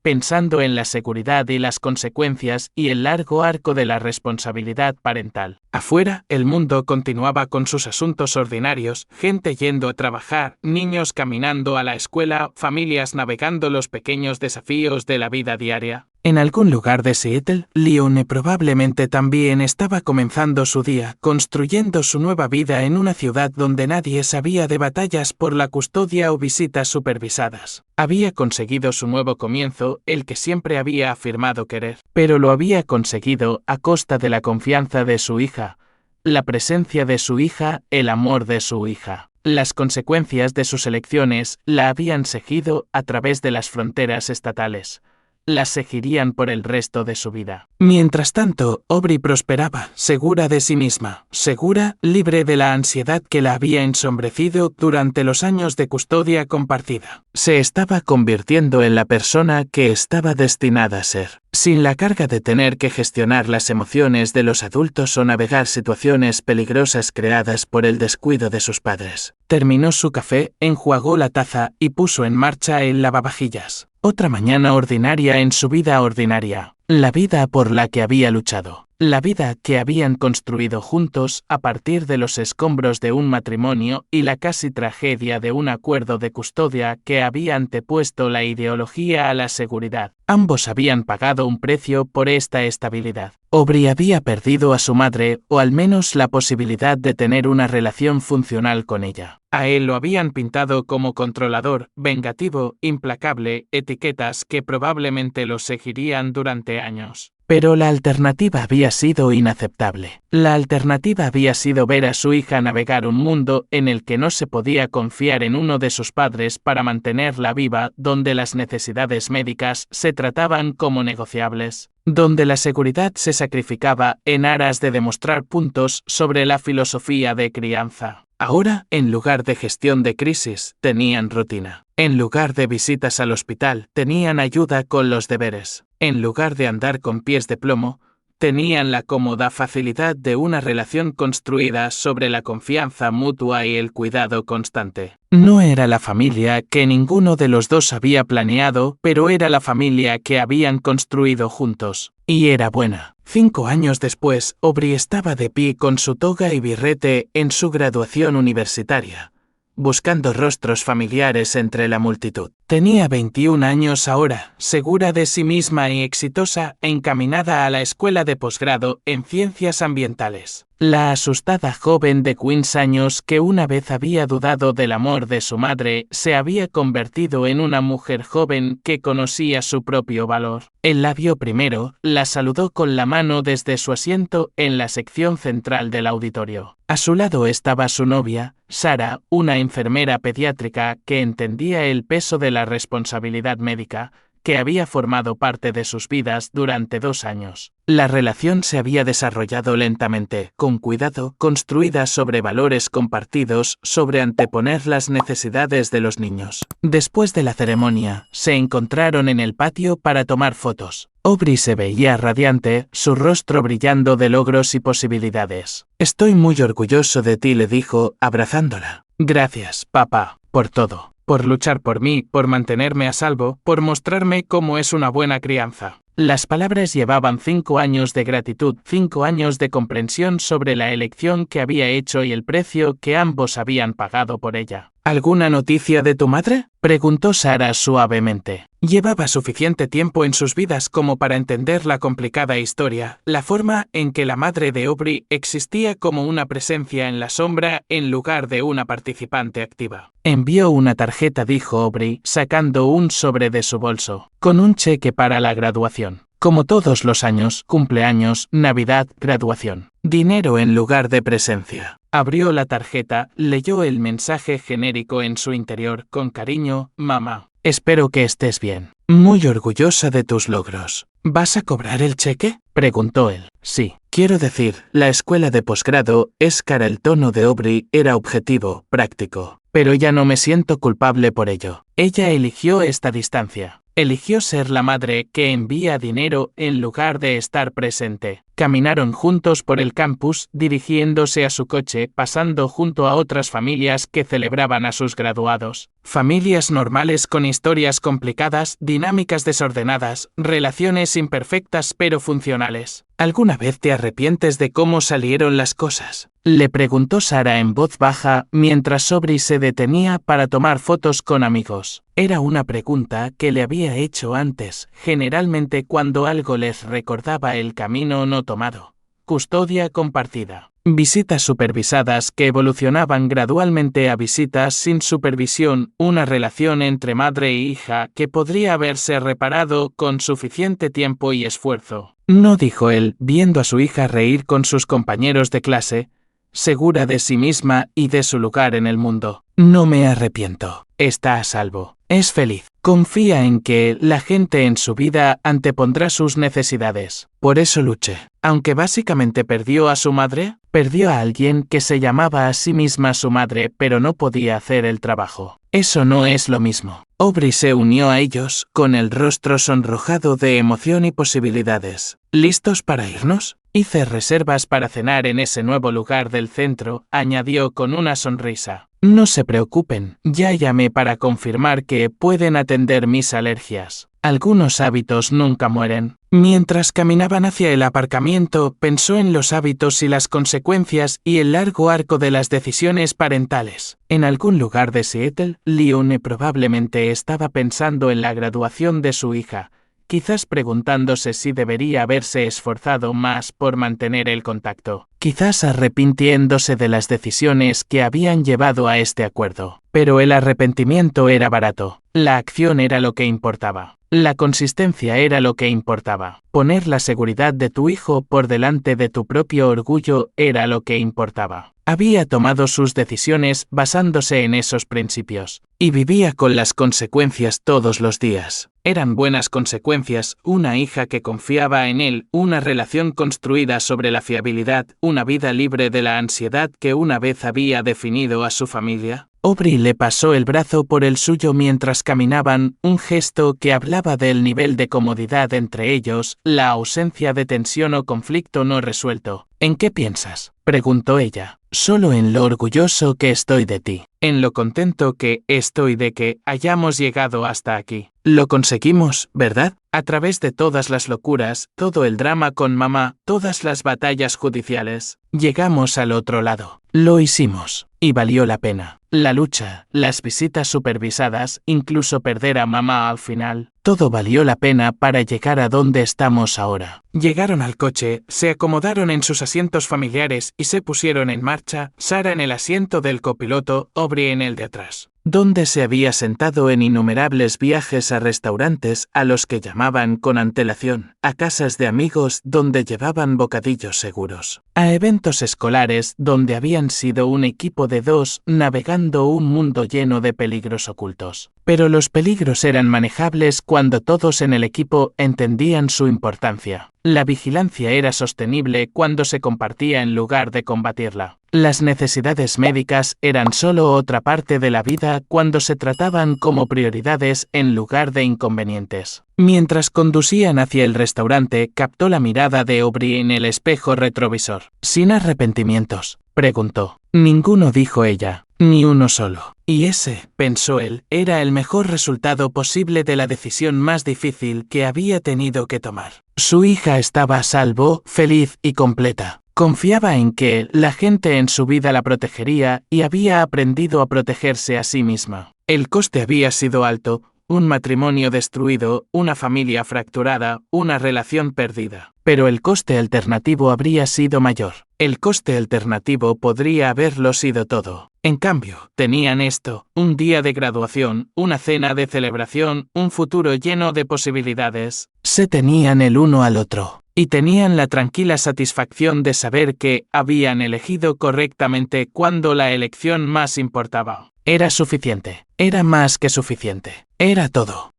pensando en la seguridad y las consecuencias y el largo arco de la responsabilidad parental. Afuera, el mundo continuaba con sus asuntos ordinarios, gente yendo a trabajar, niños caminando a la escuela, familias navegando los pequeños desafíos de la vida diaria. En algún lugar de Seattle, Leone probablemente también estaba comenzando su día, construyendo su nueva vida en una ciudad donde nadie sabía de batallas por la custodia o visitas supervisadas. Había conseguido su nuevo comienzo, el que siempre había afirmado querer, pero lo había conseguido a costa de la confianza de su hija, la presencia de su hija, el amor de su hija. Las consecuencias de sus elecciones la habían seguido a través de las fronteras estatales. Las seguirían por el resto de su vida. Mientras tanto, Aubrey prosperaba, segura de sí misma, segura, libre de la ansiedad que la había ensombrecido durante los años de custodia compartida. Se estaba convirtiendo en la persona que estaba destinada a ser, sin la carga de tener que gestionar las emociones de los adultos o navegar situaciones peligrosas creadas por el descuido de sus padres. Terminó su café, enjuagó la taza y puso en marcha el lavavajillas. Otra mañana ordinaria en su vida ordinaria. La vida por la que había luchado. La vida que habían construido juntos a partir de los escombros de un matrimonio y la casi tragedia de un acuerdo de custodia que había antepuesto la ideología a la seguridad. Ambos habían pagado un precio por esta estabilidad. Aubrey había perdido a su madre, o al menos la posibilidad de tener una relación funcional con ella. A él lo habían pintado como controlador, vengativo, implacable, etiquetas que probablemente lo seguirían durante años. Pero la alternativa había sido inaceptable. La alternativa había sido ver a su hija navegar un mundo en el que no se podía confiar en uno de sus padres para mantenerla viva, donde las necesidades médicas se trataban como negociables, donde la seguridad se sacrificaba en aras de demostrar puntos sobre la filosofía de crianza. Ahora, en lugar de gestión de crisis, tenían rutina. En lugar de visitas al hospital, tenían ayuda con los deberes. En lugar de andar con pies de plomo, tenían la cómoda facilidad de una relación construida sobre la confianza mutua y el cuidado constante. No era la familia que ninguno de los dos había planeado, pero era la familia que habían construido juntos. Y era buena. 5 años después, Aubrey estaba de pie con su toga y birrete en su graduación universitaria, buscando rostros familiares entre la multitud. Tenía 21 años ahora, segura de sí misma y exitosa, encaminada a la escuela de posgrado en ciencias ambientales. La asustada joven de 15 años que una vez había dudado del amor de su madre, se había convertido en una mujer joven que conocía su propio valor. Él la vio primero, la saludó con la mano desde su asiento en la sección central del auditorio. A su lado estaba su novia, Sara, una enfermera pediátrica que entendía el peso de la responsabilidad médica, que había formado parte de sus vidas durante 2 años. La relación se había desarrollado lentamente, con cuidado, construida sobre valores compartidos, sobre anteponer las necesidades de los niños. Después de la ceremonia, se encontraron en el patio para tomar fotos. Aubrey se veía radiante, su rostro brillando de logros y posibilidades. Estoy muy orgulloso de ti, le dijo, abrazándola. Gracias, papá, por todo. Por luchar por mí, por mantenerme a salvo, por mostrarme cómo es una buena crianza. Las palabras llevaban 5 años de gratitud, 5 años de comprensión sobre la elección que había hecho y el precio que ambos habían pagado por ella. ¿Alguna noticia de tu madre?, preguntó Sarah suavemente. Llevaba suficiente tiempo en sus vidas como para entender la complicada historia, la forma en que la madre de Aubrey existía como una presencia en la sombra en lugar de una participante activa. Envió una tarjeta, dijo Aubrey, sacando un sobre de su bolso, con un cheque para la graduación. Como todos los años, cumpleaños, Navidad, graduación. Dinero en lugar de presencia. Abrió la tarjeta, leyó el mensaje genérico en su interior, con cariño, mamá. Espero que estés bien. Muy orgullosa de tus logros. ¿Vas a cobrar el cheque?, preguntó él. Sí. Quiero decir, la escuela de posgrado es cara. El tono de Aubrey era objetivo, práctico. Pero ya no me siento culpable por ello. Ella eligió esta distancia. Eligió ser la madre que envía dinero en lugar de estar presente. Caminaron juntos por el campus, dirigiéndose a su coche, pasando junto a otras familias que celebraban a sus graduados. Familias normales con historias complicadas, dinámicas desordenadas, relaciones imperfectas pero funcionales. ¿Alguna vez te arrepientes de cómo salieron las cosas?, le preguntó Sarah en voz baja mientras Aubrey se detenía para tomar fotos con amigos. Era una pregunta que le había hecho antes, generalmente cuando algo les recordaba el camino no tomado. Custodia compartida. Visitas supervisadas que evolucionaban gradualmente a visitas sin supervisión, una relación entre madre e hija que podría haberse reparado con suficiente tiempo y esfuerzo. No, dijo él, viendo a su hija reír con sus compañeros de clase, segura de sí misma y de su lugar en el mundo. No me arrepiento. Está a salvo. Es feliz. Confía en que la gente en su vida antepondrá sus necesidades. Por eso luché. Aunque básicamente perdió a su madre, perdió a alguien que se llamaba a sí misma su madre, pero no podía hacer el trabajo. Eso no es lo mismo. Aubrey se unió a ellos, con el rostro sonrojado de emoción y posibilidades. ¿Listos para irnos? Hice reservas para cenar en ese nuevo lugar del centro, añadió con una sonrisa. No se preocupen, ya llamé para confirmar que pueden atender mis alergias. Algunos hábitos nunca mueren. Mientras caminaban hacia el aparcamiento, pensó en los hábitos y las consecuencias y el largo arco de las decisiones parentales. En algún lugar de Seattle, Leone probablemente estaba pensando en la graduación de su hija, quizás preguntándose si debería haberse esforzado más por mantener el contacto, quizás arrepintiéndose de las decisiones que habían llevado a este acuerdo. Pero el arrepentimiento era barato, la acción era lo que importaba. La consistencia era lo que importaba. Poner la seguridad de tu hijo por delante de tu propio orgullo era lo que importaba. Había tomado sus decisiones basándose en esos principios, y vivía con las consecuencias todos los días. Eran buenas consecuencias, una hija que confiaba en él, una relación construida sobre la fiabilidad, una vida libre de la ansiedad que una vez había definido a su familia. Aubrey le pasó el brazo por el suyo mientras caminaban, un gesto que hablaba del nivel de comodidad entre ellos, la ausencia de tensión o conflicto no resuelto. ¿En qué piensas?, preguntó ella. Solo en lo orgulloso que estoy de ti, en lo contento que estoy de que hayamos llegado hasta aquí. Lo conseguimos, ¿verdad? A través de todas las locuras, todo el drama con mamá, todas las batallas judiciales, llegamos al otro lado. Lo hicimos, y valió la pena. La lucha, las visitas supervisadas, incluso perder a mamá al final, todo valió la pena para llegar a donde estamos ahora. Llegaron al coche, se acomodaron en sus asientos familiares y se pusieron en marcha, Sarah en el asiento del copiloto, Aubrey en el de atrás. donde se había sentado en innumerables viajes a restaurantes a los que llamaban con antelación, a casas de amigos donde llevaban bocadillos seguros, a eventos escolares donde habían sido un equipo de dos navegando un mundo lleno de peligros ocultos. Pero los peligros eran manejables cuando todos en el equipo entendían su importancia. La vigilancia era sostenible cuando se compartía en lugar de combatirla. Las necesidades médicas eran solo otra parte de la vida cuando se trataban como prioridades en lugar de inconvenientes. Mientras conducían hacia el restaurante, captó la mirada de Aubrey en el espejo retrovisor. «¿Sin arrepentimientos?», preguntó. «Ninguno», dijo ella. «Ni uno solo». Y ese, pensó él, era el mejor resultado posible de la decisión más difícil que había tenido que tomar. Su hija estaba a salvo, feliz y completa. Confiaba en que la gente en su vida la protegería y había aprendido a protegerse a sí misma. El coste había sido alto, un matrimonio destruido, una familia fracturada, una relación perdida. Pero el coste alternativo habría sido mayor. El coste alternativo podría haberlo sido todo. En cambio, tenían esto, un día de graduación, una cena de celebración, un futuro lleno de posibilidades. Se tenían el uno al otro. Y tenían la tranquila satisfacción de saber que habían elegido correctamente cuando la elección más importaba. Era suficiente. Era más que suficiente. Era todo.